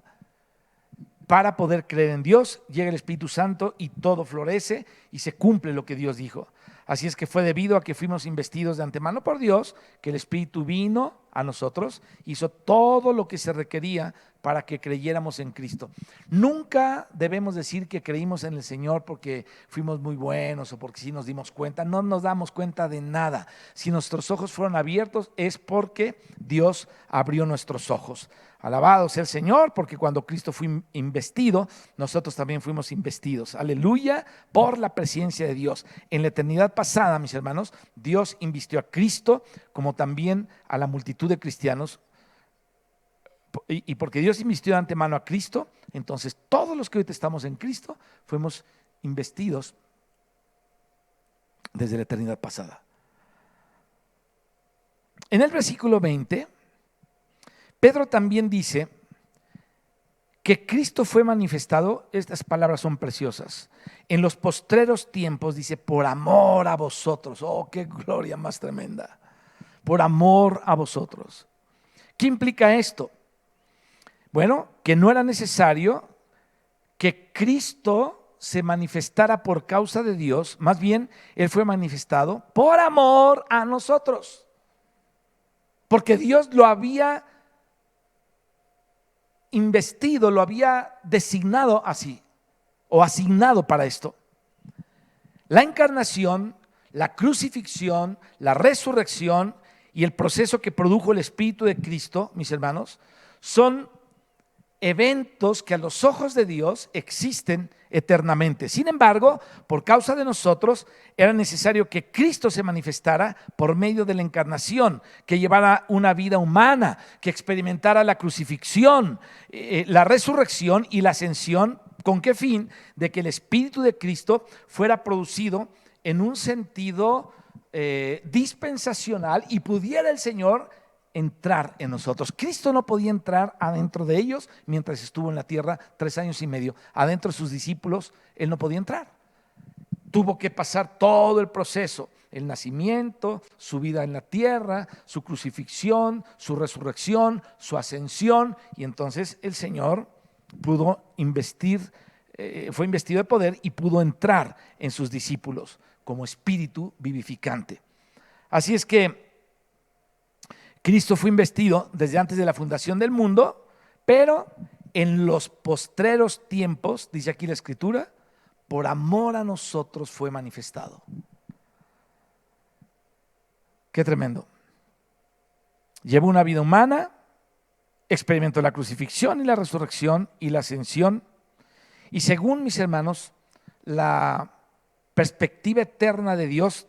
Para poder creer en Dios, llega el Espíritu Santo y todo florece y se cumple lo que Dios dijo. Así es que fue debido a que fuimos investidos de antemano por Dios, que el Espíritu vino a nosotros, hizo todo lo que se requería para que creyéramos en Cristo. Nunca debemos decir que creímos en el Señor porque fuimos muy buenos o porque sí nos dimos cuenta. No nos damos cuenta de nada. Si nuestros ojos fueron abiertos es porque Dios abrió nuestros ojos. Alabado sea el Señor, porque cuando Cristo fue investido, nosotros también fuimos investidos. Aleluya, por la presencia de Dios. En la eternidad pasada, mis hermanos, Dios invistió a Cristo como también a la multitud de cristianos. Y porque Dios invistió de antemano a Cristo, entonces todos los que ahorita estamos en Cristo fuimos investidos desde la eternidad pasada. En el versículo 20, Pedro también dice que Cristo fue manifestado, estas palabras son preciosas, en los postreros tiempos, dice, por amor a vosotros. Oh, qué gloria más tremenda. Por amor a vosotros. ¿Qué implica esto? Bueno, que no era necesario que Cristo se manifestara por causa de Dios, más bien Él fue manifestado por amor a nosotros, porque Dios lo había investido, lo había designado así, o asignado para esto. La encarnación, la crucifixión, la resurrección y el proceso que produjo el Espíritu de Cristo, mis hermanos, son eventos que a los ojos de Dios existen eternamente. Sin embargo, por causa de nosotros, era necesario que Cristo se manifestara por medio de la encarnación, que llevara una vida humana, que experimentara la crucifixión, la resurrección y la ascensión. ¿Con qué fin? De que el Espíritu de Cristo fuera producido en un sentido dispensacional y pudiera el Señor entrar en nosotros. Cristo no podía entrar adentro de ellos mientras estuvo en la tierra 3 años y medio. Adentro de sus discípulos, Él no podía entrar. Tuvo que pasar todo el proceso, el nacimiento, su vida en la tierra, su crucifixión, su resurrección, su ascensión, y entonces el Señor pudo fue investido de poder y pudo entrar en sus discípulos como espíritu vivificante. Así es que Cristo fue investido desde antes de la fundación del mundo, pero en los postreros tiempos, dice aquí la Escritura, por amor a nosotros fue manifestado. Qué tremendo. Llevó una vida humana, experimentó la crucifixión y la resurrección y la ascensión, y según mis hermanos, la perspectiva eterna de Dios,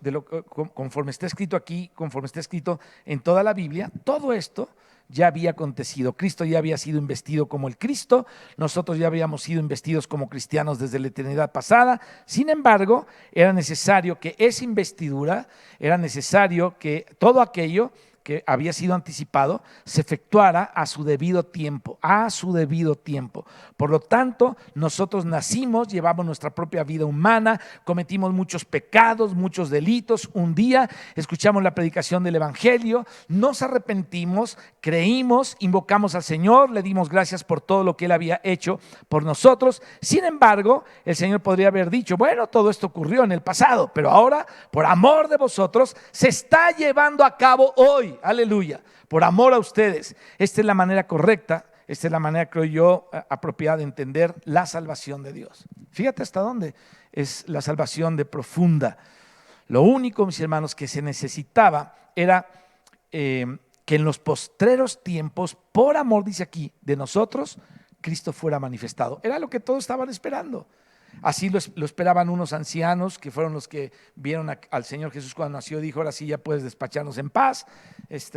conforme está escrito aquí, conforme está escrito en toda la Biblia, todo esto ya había acontecido. Cristo ya había sido investido como el Cristo, nosotros ya habíamos sido investidos como cristianos desde la eternidad pasada. Sin embargo, era necesario que esa investidura, era necesario que todo aquello que había sido anticipado se efectuara a su debido tiempo, a su debido tiempo. Por lo tanto, nosotros nacimos, llevamos nuestra propia vida humana, cometimos muchos pecados, muchos delitos. Un día escuchamos la predicación del Evangelio, nos arrepentimos, creímos, invocamos al Señor, le dimos gracias por todo lo que Él había hecho por nosotros. Sin embargo, el Señor podría haber dicho, bueno, todo esto ocurrió en el pasado, pero ahora, por amor de vosotros, se está llevando a cabo hoy. Aleluya. Por amor a ustedes. Esta es la manera correcta, esta es la manera, creo yo, apropiada de entender la salvación de Dios. Fíjate hasta dónde es la salvación de profunda. Lo único, mis hermanos, que se necesitaba era que en los postreros tiempos, por amor, dice aquí, de nosotros, Cristo fuera manifestado. Era lo que todos estaban esperando. Así lo esperaban unos ancianos que fueron los que vieron al Señor Jesús cuando nació. Dijo, ahora sí ya puedes despacharnos en paz,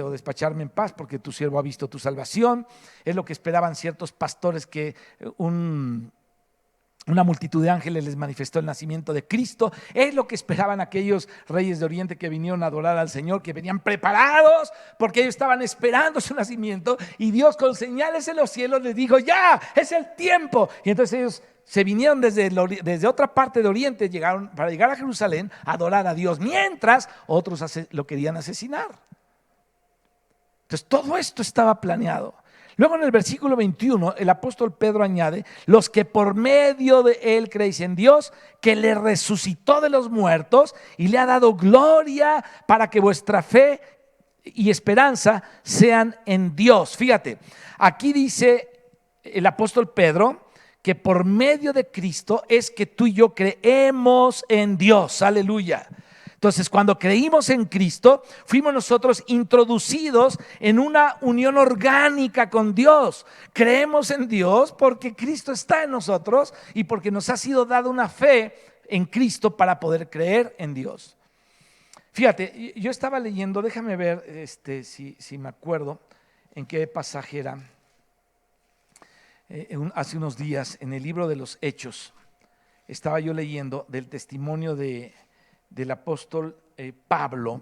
o despacharme en paz, porque tu siervo ha visto tu salvación. Es lo que esperaban ciertos pastores, que una multitud de ángeles les manifestó el nacimiento de Cristo. Es lo que esperaban aquellos reyes de Oriente que vinieron a adorar al Señor, que venían preparados porque ellos estaban esperando su nacimiento, y Dios con señales en los cielos les dijo, ya, es el tiempo. Y entonces ellos se vinieron desde otra parte de Oriente, llegaron para llegar a Jerusalén a adorar a Dios, mientras otros lo querían asesinar. Entonces todo esto estaba planeado. Luego en el versículo 21 el apóstol Pedro añade, los que por medio de él creéis en Dios, que le resucitó de los muertos y le ha dado gloria, para que vuestra fe y esperanza sean en Dios. Fíjate, aquí dice el apóstol Pedro que por medio de Cristo es que tú y yo creemos en Dios. Aleluya. Entonces, cuando creímos en Cristo, fuimos nosotros introducidos en una unión orgánica con Dios. Creemos en Dios porque Cristo está en nosotros y porque nos ha sido dada una fe en Cristo para poder creer en Dios. Fíjate, yo estaba leyendo, déjame ver si me acuerdo en qué pasaje era. Hace unos días, en el libro de los Hechos, estaba yo leyendo del testimonio del apóstol Pablo,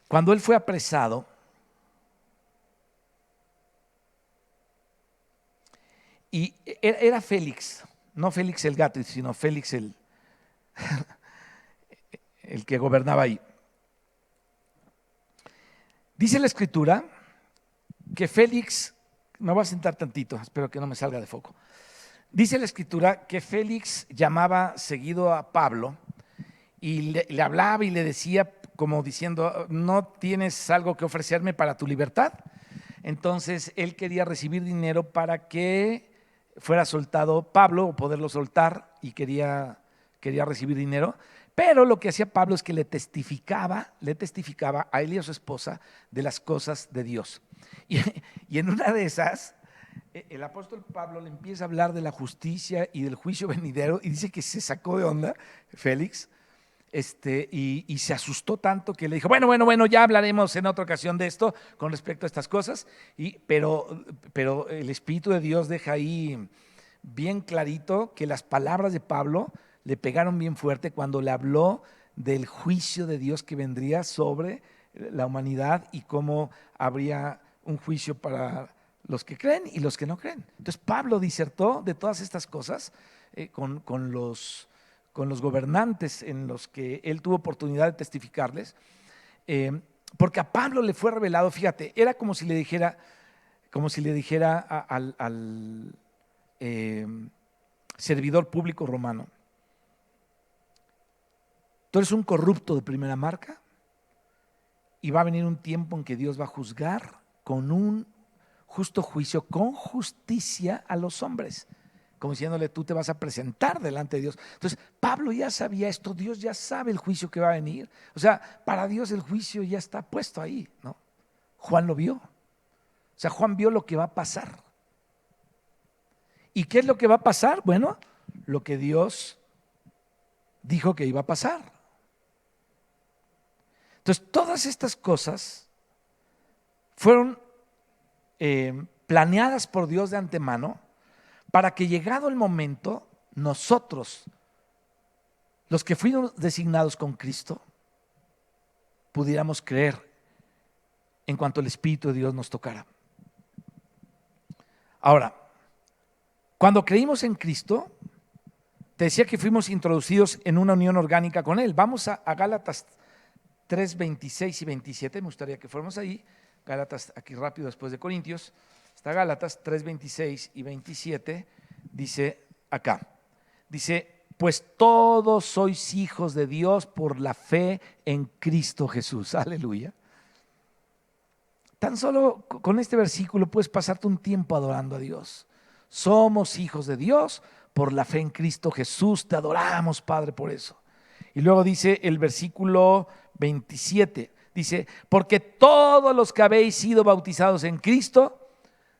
cuando él fue apresado. Y era Félix, no Félix el gato, sino Félix el que gobernaba ahí. Dice la escritura que Félix, me voy a sentar tantito, espero que no me salga de foco. Dice la escritura que Félix llamaba seguido a Pablo y le hablaba y le decía, como diciendo, ¿no tienes algo que ofrecerme para tu libertad? Entonces él quería recibir dinero para que fuera soltado Pablo, o poderlo soltar, y quería recibir dinero. Pero lo que hacía Pablo es que le testificaba a él y a su esposa de las cosas de Dios. Y en una de esas, el apóstol Pablo le empieza a hablar de la justicia y del juicio venidero, y dice que se sacó de onda Félix, y se asustó tanto que le dijo, bueno, ya hablaremos en otra ocasión de esto con respecto a estas cosas. Pero el Espíritu de Dios deja ahí bien clarito que las palabras de Pablo le pegaron bien fuerte cuando le habló del juicio de Dios que vendría sobre la humanidad y cómo habría un juicio para los que creen y los que no creen. Entonces Pablo disertó de todas estas cosas con los gobernantes en los que él tuvo oportunidad de testificarles, porque a Pablo le fue revelado, fíjate, era como si le dijera al servidor público romano, tú eres un corrupto de primera marca y va a venir un tiempo en que Dios va a juzgar con un justo juicio, con justicia a los hombres, como diciéndole, tú te vas a presentar delante de Dios. Entonces Pablo ya sabía esto, Dios ya sabe el juicio que va a venir. O sea, para Dios el juicio ya está puesto ahí, ¿no? Juan lo vio. O sea, Juan vio lo que va a pasar. ¿Y qué es lo que va a pasar? Bueno, lo que Dios dijo que iba a pasar. Entonces, todas estas cosas fueron planeadas por Dios de antemano para que, llegado el momento, nosotros, los que fuimos designados con Cristo, pudiéramos creer en cuanto el Espíritu de Dios nos tocara. Ahora, cuando creímos en Cristo, te decía que fuimos introducidos en una unión orgánica con Él. Vamos a Gálatas 3, 26 y 27, me gustaría que fuéramos ahí. Gálatas, aquí rápido después de Corintios, está Gálatas 3, 26 y 27, dice acá, dice, pues todos sois hijos de Dios por la fe en Cristo Jesús, aleluya. Tan solo con este versículo puedes pasarte un tiempo adorando a Dios. Somos hijos de Dios por la fe en Cristo Jesús, te adoramos, Padre, por eso. Y luego dice el versículo 27, dice, porque todos los que habéis sido bautizados en Cristo,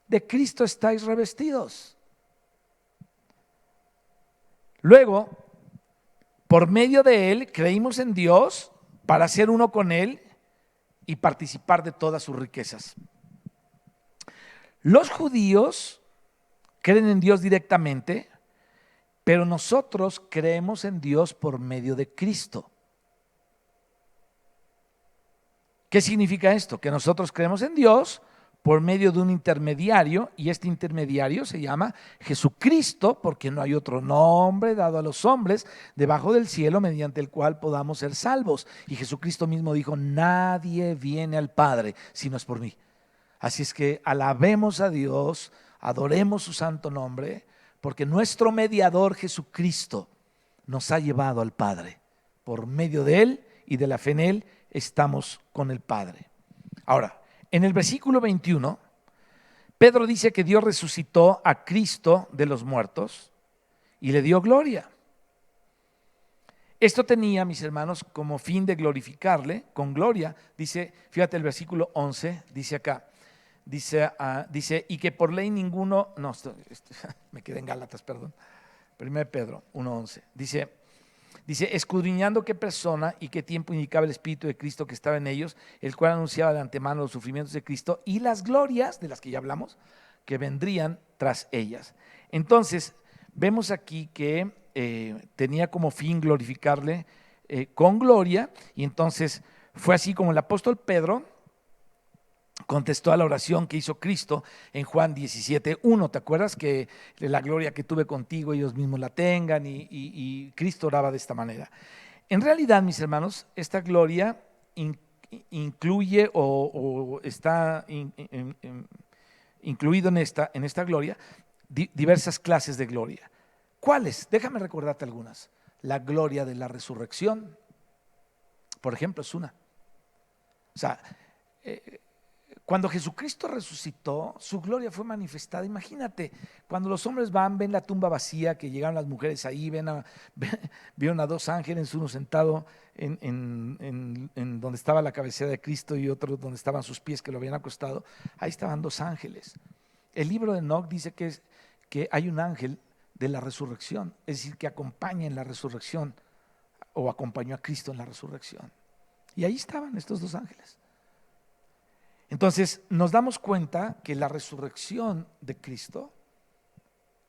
de Cristo estáis revestidos. Luego, por medio de Él, creímos en Dios para ser uno con Él y participar de todas sus riquezas. Los judíos creen en Dios directamente, pero nosotros creemos en Dios por medio de Cristo. ¿Qué significa esto? Que nosotros creemos en Dios por medio de un intermediario, y este intermediario se llama Jesucristo, porque no hay otro nombre dado a los hombres debajo del cielo mediante el cual podamos ser salvos. Y Jesucristo mismo dijo, nadie viene al Padre si no es por mí. Así es que alabemos a Dios, adoremos su santo nombre, porque nuestro mediador Jesucristo nos ha llevado al Padre. Por medio de Él y de la fe en Él estamos con el Padre. Ahora, en el versículo 21, Pedro dice que Dios resucitó a Cristo de los muertos y le dio gloria. Esto tenía, mis hermanos, como fin de glorificarle con gloria. Dice, fíjate el versículo 11, dice acá, dice, y que por ley ninguno, no, me quedé en Gálatas, perdón, 1 Pedro 1:11, dice, escudriñando qué persona y qué tiempo indicaba el Espíritu de Cristo que estaba en ellos, el cual anunciaba de antemano los sufrimientos de Cristo y las glorias, de las que ya hablamos, que vendrían tras ellas. Entonces, vemos aquí que tenía como fin glorificarle con gloria, y entonces fue así como el apóstol Pedro contestó a la oración que hizo Cristo en Juan 17:1. ¿Te acuerdas que la gloria que tuve contigo ellos mismos la tengan? Y Cristo oraba de esta manera. En realidad, mis hermanos, esta gloria incluye o está incluido en esta gloria diversas clases de gloria. ¿Cuáles? Déjame recordarte algunas. La gloria de la resurrección, por ejemplo, es una. O sea, cuando Jesucristo resucitó, su gloria fue manifestada. Imagínate, cuando los hombres ven la tumba vacía, que llegaron las mujeres ahí, vieron a dos ángeles, uno sentado en donde estaba la cabecera de Cristo y otro donde estaban sus pies que lo habían acostado. Ahí estaban dos ángeles. El libro de Enoc dice que hay un ángel de la resurrección, es decir, que acompaña en la resurrección o acompañó a Cristo en la resurrección. Y ahí estaban estos dos ángeles. Entonces nos damos cuenta que la resurrección de Cristo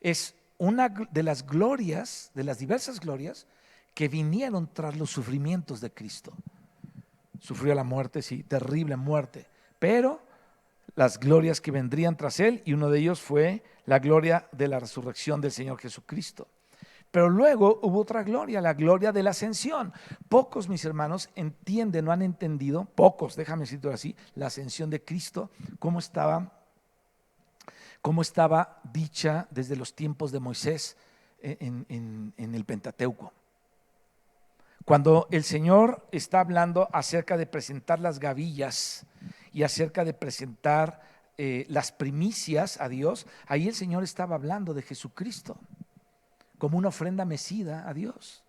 es una de las glorias, de las diversas glorias que vinieron tras los sufrimientos de Cristo. Sufrió la muerte, sí, terrible muerte, pero las glorias que vendrían tras él, y uno de ellos fue la gloria de la resurrección del Señor Jesucristo. Pero luego hubo otra gloria, la gloria de la ascensión. Pocos, mis hermanos, entienden, no han entendido, pocos, déjame decirlo así, la ascensión de Cristo, cómo estaba dicha desde los tiempos de Moisés en el Pentateuco. Cuando el Señor está hablando acerca de presentar las gavillas y acerca de presentar las primicias a Dios, ahí el Señor estaba hablando de Jesucristo como una ofrenda mecida a Dios.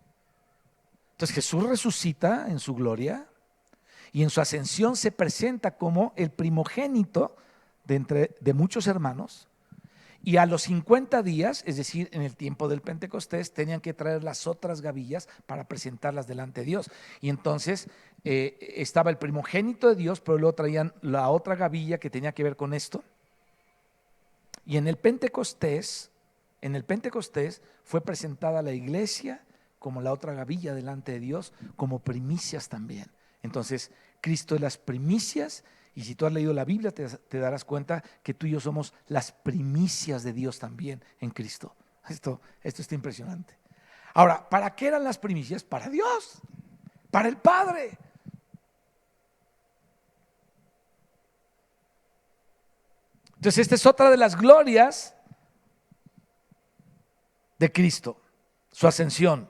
Entonces Jesús resucita en su gloria y en su ascensión se presenta como el primogénito de muchos hermanos, y a los 50 días, es decir, en el tiempo del Pentecostés, tenían que traer las otras gavillas para presentarlas delante de Dios. Y entonces estaba el primogénito de Dios, pero luego traían la otra gavilla que tenía que ver con esto. Y en el Pentecostés fue presentada la iglesia como la otra gavilla delante de Dios, como primicias también. Entonces, Cristo es las primicias, y si tú has leído la Biblia te darás cuenta que tú y yo somos las primicias de Dios también en Cristo. Esto está impresionante. Ahora, ¿para qué eran las primicias? Para Dios, para el Padre. Entonces, esta es otra de las glorias de Cristo, su ascensión.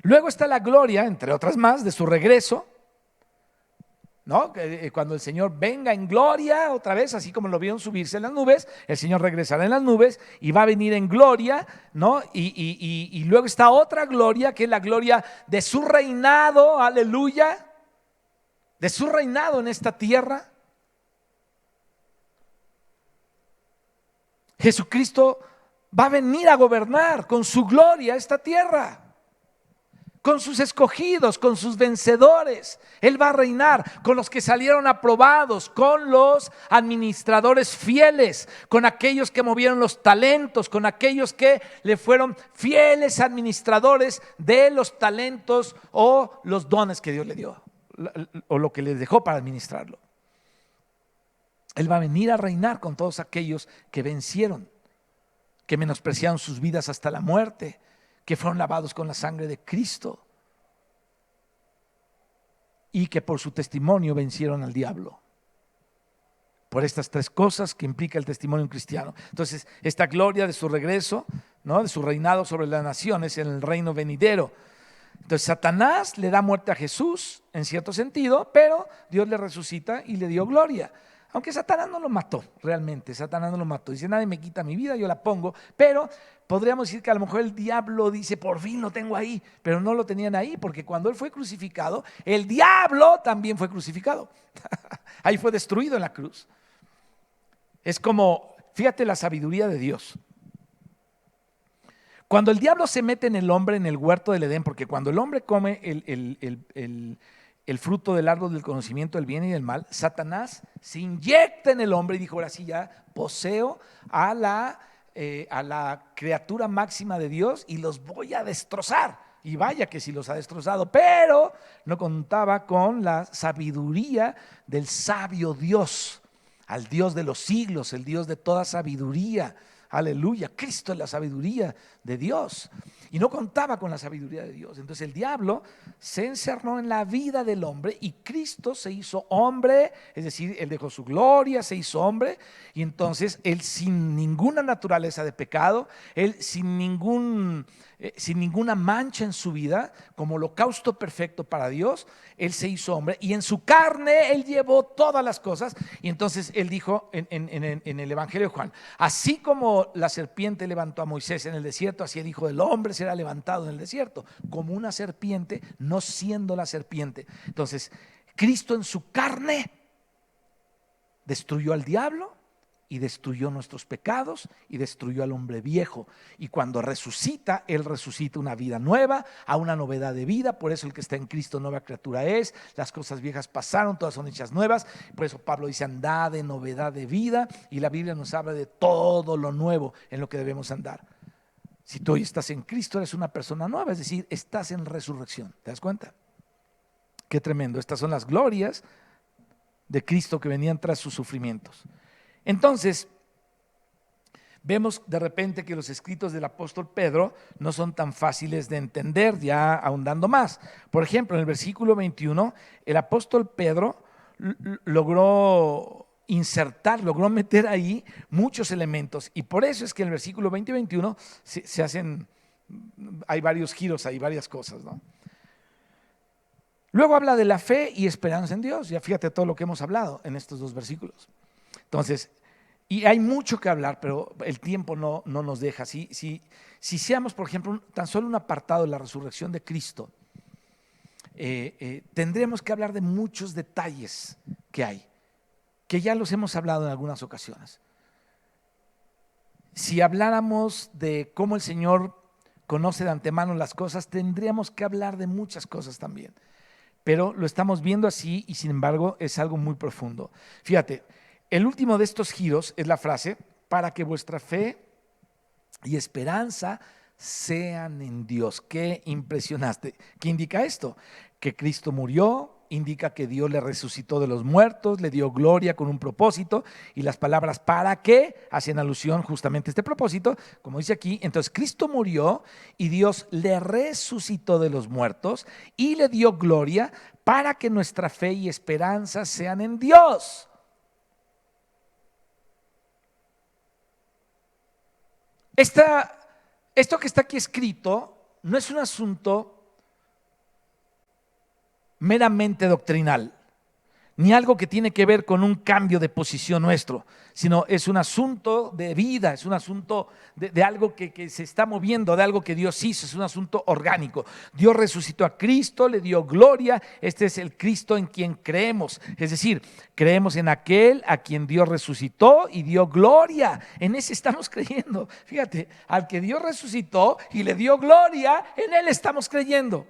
Luego está la gloria, entre otras más, de su regreso, ¿no? Cuando el Señor venga en gloria otra vez, así como lo vieron subirse en las nubes, el Señor regresará en las nubes y va a venir en gloria, ¿no? Y luego está otra gloria, que es la gloria de su reinado, aleluya, de su reinado en esta tierra. Jesucristo va a venir a gobernar con su gloria esta tierra, con sus escogidos, con sus vencedores. Él va a reinar con los que salieron aprobados, con los administradores fieles, con aquellos que movieron los talentos, con aquellos que le fueron fieles administradores de los talentos o los dones que Dios le dio, o lo que les dejó para administrarlo. Él va a venir a reinar con todos aquellos que vencieron, que menospreciaron sus vidas hasta la muerte, que fueron lavados con la sangre de Cristo y que por su testimonio vencieron al diablo. Por estas tres cosas que implica el testimonio cristiano. Entonces, esta gloria de su regreso, ¿no? De su reinado sobre las naciones en el reino venidero. Entonces, Satanás le da muerte a Jesús en cierto sentido, pero Dios le resucita y le dio gloria. Aunque Satanás no lo mató, realmente, Satanás no lo mató. Dice, nadie me quita mi vida, yo la pongo. Pero podríamos decir que a lo mejor el diablo dice, por fin lo tengo ahí. Pero no lo tenían ahí, porque cuando él fue crucificado, el diablo también fue crucificado. Ahí fue destruido en la cruz. Es como, fíjate la sabiduría de Dios. Cuando el diablo se mete en el hombre en el huerto del Edén, porque cuando el hombre come el fruto del árbol del conocimiento del bien y del mal, Satanás se inyecta en el hombre y dijo, ahora sí ya poseo a la criatura máxima de Dios y los voy a destrozar. Y vaya que sí los ha destrozado, pero no contaba con la sabiduría del sabio Dios, al Dios de los siglos, el Dios de toda sabiduría. Aleluya, Cristo es la sabiduría de Dios. Y no contaba con la sabiduría de Dios. Entonces el diablo se encerró en la vida del hombre y Cristo se hizo hombre, es decir, él dejó su gloria, se hizo hombre. Y entonces él, sin ninguna naturaleza de pecado, él sin ninguna mancha en su vida, como holocausto perfecto para Dios, él se hizo hombre y en su carne él llevó todas las cosas. Y entonces él dijo en el Evangelio de Juan, así como la serpiente levantó a Moisés en el desierto, así el Hijo del Hombre será levantado en el desierto, como una serpiente, no siendo la serpiente. Entonces, Cristo en su carne destruyó al diablo y destruyó nuestros pecados y destruyó al hombre viejo. Y cuando resucita, Él resucita una vida nueva, a una novedad de vida. Por eso el que está en Cristo nueva criatura es. Las cosas viejas pasaron, todas son hechas nuevas. Por eso Pablo dice, andad en novedad de vida. Y la Biblia nos habla de todo lo nuevo en lo que debemos andar. Si tú hoy estás en Cristo, eres una persona nueva, es decir, estás en resurrección. ¿Te das cuenta? Qué tremendo. Estas son las glorias de Cristo que venían tras sus sufrimientos. Entonces, vemos de repente que los escritos del apóstol Pedro no son tan fáciles de entender, ya ahondando más. Por ejemplo, en el versículo 21, el apóstol Pedro logró meter ahí muchos elementos. Y por eso es que en el versículo 20 y 21 hay varios giros, hay varias cosas, ¿no? Luego habla de la fe y esperanza en Dios. Ya fíjate todo lo que hemos hablado en estos dos versículos. Entonces, y hay mucho que hablar, pero el tiempo no nos deja. Si seamos, por ejemplo, tan solo un apartado de la resurrección de Cristo, tendremos que hablar de muchos detalles que hay, que ya los hemos hablado en algunas ocasiones. Si habláramos de cómo el Señor conoce de antemano las cosas, tendríamos que hablar de muchas cosas también. Pero lo estamos viendo así y sin embargo es algo muy profundo. Fíjate, el último de estos giros es la frase, para que vuestra fe y esperanza sean en Dios. Qué impresionante. ¿Qué indica esto? Que Cristo murió, indica que Dios le resucitó de los muertos, le dio gloria con un propósito, y las palabras ¿para qué? Hacen alusión justamente a este propósito, como dice aquí. Entonces Cristo murió y Dios le resucitó de los muertos y le dio gloria para que nuestra fe y esperanza sean en Dios. Esto que está aquí escrito no es un asunto meramente doctrinal, ni algo que tiene que ver con un cambio de posición nuestro, sino es un asunto de vida, es un asunto de algo que se está moviendo, de algo que Dios hizo, es un asunto orgánico. Dios resucitó a Cristo, le dio gloria, este es el Cristo en quien creemos, es decir, creemos en aquel a quien Dios resucitó y dio gloria, en ese estamos creyendo. Fíjate, al que Dios resucitó y le dio gloria, en él estamos creyendo.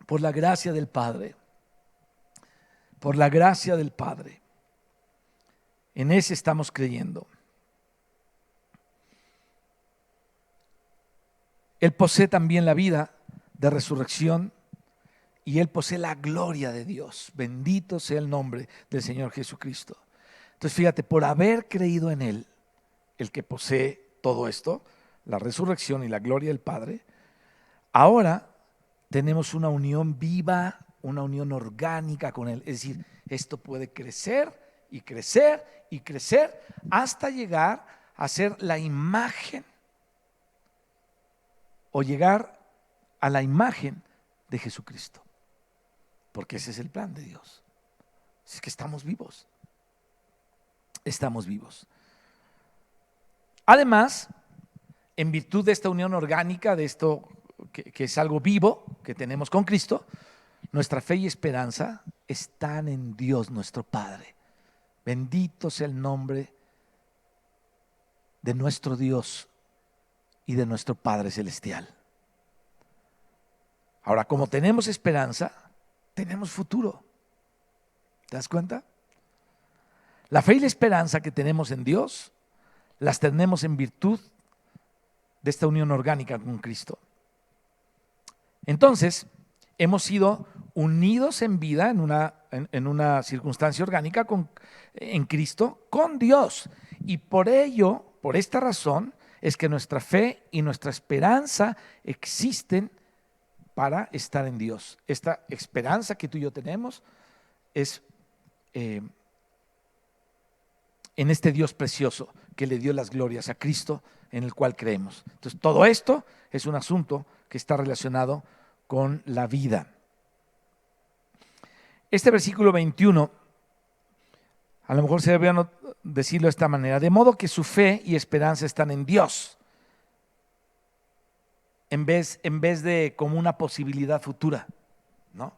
Por la gracia del Padre. Por la gracia del Padre. En ese estamos creyendo. Él posee también la vida de resurrección y Él posee la gloria de Dios. Bendito sea el nombre del Señor Jesucristo. Entonces fíjate, por haber creído en Él, el que posee todo esto, la resurrección y la gloria del Padre, ahora tenemos una unión viva, una unión orgánica con Él. Es decir, esto puede crecer y crecer y crecer hasta llegar a ser la imagen o llegar a la imagen de Jesucristo. Porque ese es el plan de Dios. Es que estamos vivos. Estamos vivos. Además, en virtud de esta unión orgánica, de esto que es algo vivo que tenemos con Cristo, nuestra fe y esperanza están en Dios nuestro Padre. Bendito sea el nombre de nuestro Dios y de nuestro Padre Celestial. Ahora, como tenemos esperanza, tenemos futuro. ¿Te das cuenta? La fe y la esperanza que tenemos en Dios, las tenemos en virtud de esta unión orgánica con Cristo. Entonces, hemos sido unidos en vida en una circunstancia orgánica en Cristo con Dios. Y por ello, por esta razón, es que nuestra fe y nuestra esperanza existen para estar en Dios. Esta esperanza que tú y yo tenemos es en este Dios precioso que le dio las glorias a Cristo, en el cual creemos. Entonces, todo esto es un asunto que está relacionado con la vida. Este versículo 21, a lo mejor se debe decirlo de esta manera: de modo que su fe y esperanza están en Dios, en vez de como una posibilidad futura, ¿no?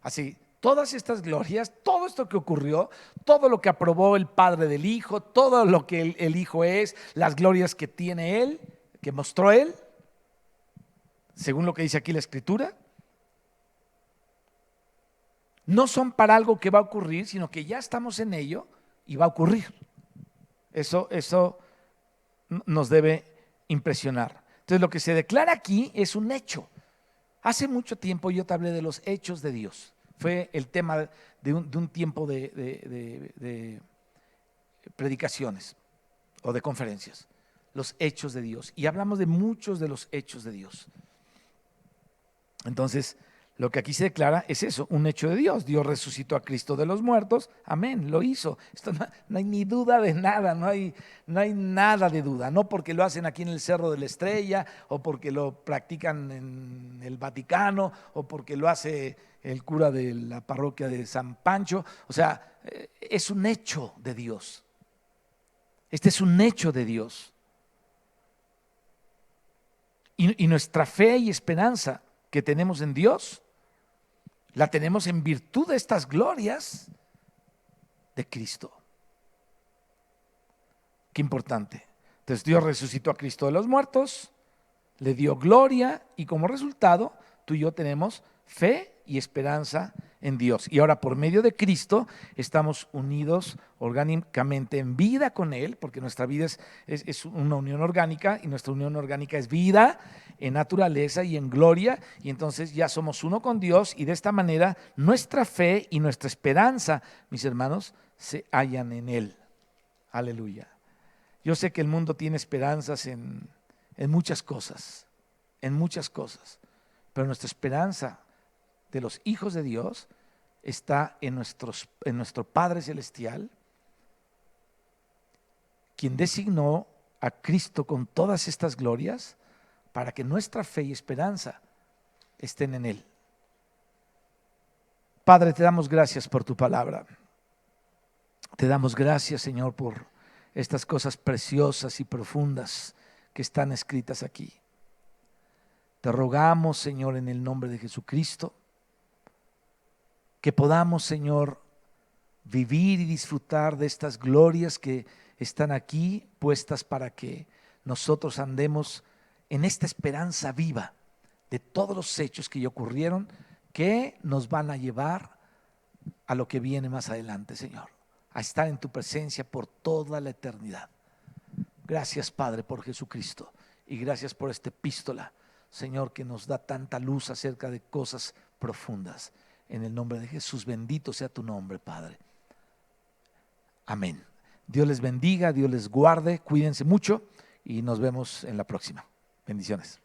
Así, todas estas glorias, todo esto que ocurrió, todo lo que aprobó el Padre del Hijo, todo lo que el Hijo es, las glorias que tiene Él, que mostró Él, según lo que dice aquí la Escritura, no son para algo que va a ocurrir, sino que ya estamos en ello y va a ocurrir. Eso nos debe impresionar. Entonces, lo que se declara aquí es un hecho. Hace mucho tiempo yo te hablé de los hechos de Dios. Fue el tema de un tiempo de predicaciones o de conferencias. Los hechos de Dios. Y hablamos de muchos de los hechos de Dios. Entonces, lo que aquí se declara es eso, un hecho de Dios. Dios resucitó a Cristo de los muertos, amén, lo hizo. Esto no hay ni duda de nada, no hay nada de duda. No porque lo hacen aquí en el Cerro de la Estrella, o porque lo practican en el Vaticano, o porque lo hace el cura de la parroquia de San Pancho. O sea, es un hecho de Dios. Este es un hecho de Dios. Y nuestra fe y esperanza que tenemos en Dios, la tenemos en virtud de estas glorias de Cristo. Qué importante. Entonces Dios resucitó a Cristo de los muertos, le dio gloria y como resultado tú y yo tenemos fe y esperanza en Dios. Y ahora por medio de Cristo estamos unidos orgánicamente en vida con Él, porque nuestra vida es una unión orgánica, y nuestra unión orgánica es vida en naturaleza y en gloria, y entonces ya somos uno con Dios, y de esta manera nuestra fe y nuestra esperanza, mis hermanos, se hallan en Él. Aleluya. Yo sé que el mundo tiene esperanzas en muchas cosas, pero nuestra esperanza de los hijos de Dios está en nuestro Padre Celestial, quien designó a Cristo con todas estas glorias para que nuestra fe y esperanza estén en Él. Padre, te damos gracias por tu palabra. Te damos gracias, Señor, por estas cosas preciosas y profundas que están escritas aquí. Te rogamos, Señor, en el nombre de Jesucristo, que podamos, Señor, vivir y disfrutar de estas glorias que están aquí puestas para que nosotros andemos en esta esperanza viva de todos los hechos que ya ocurrieron, que nos van a llevar a lo que viene más adelante, Señor, a estar en tu presencia por toda la eternidad. Gracias, Padre, por Jesucristo, y gracias por esta epístola, Señor, que nos da tanta luz acerca de cosas profundas. En el nombre de Jesús, bendito sea tu nombre, Padre. Amén. Dios les bendiga, Dios les guarde, cuídense mucho y nos vemos en la próxima. Bendiciones.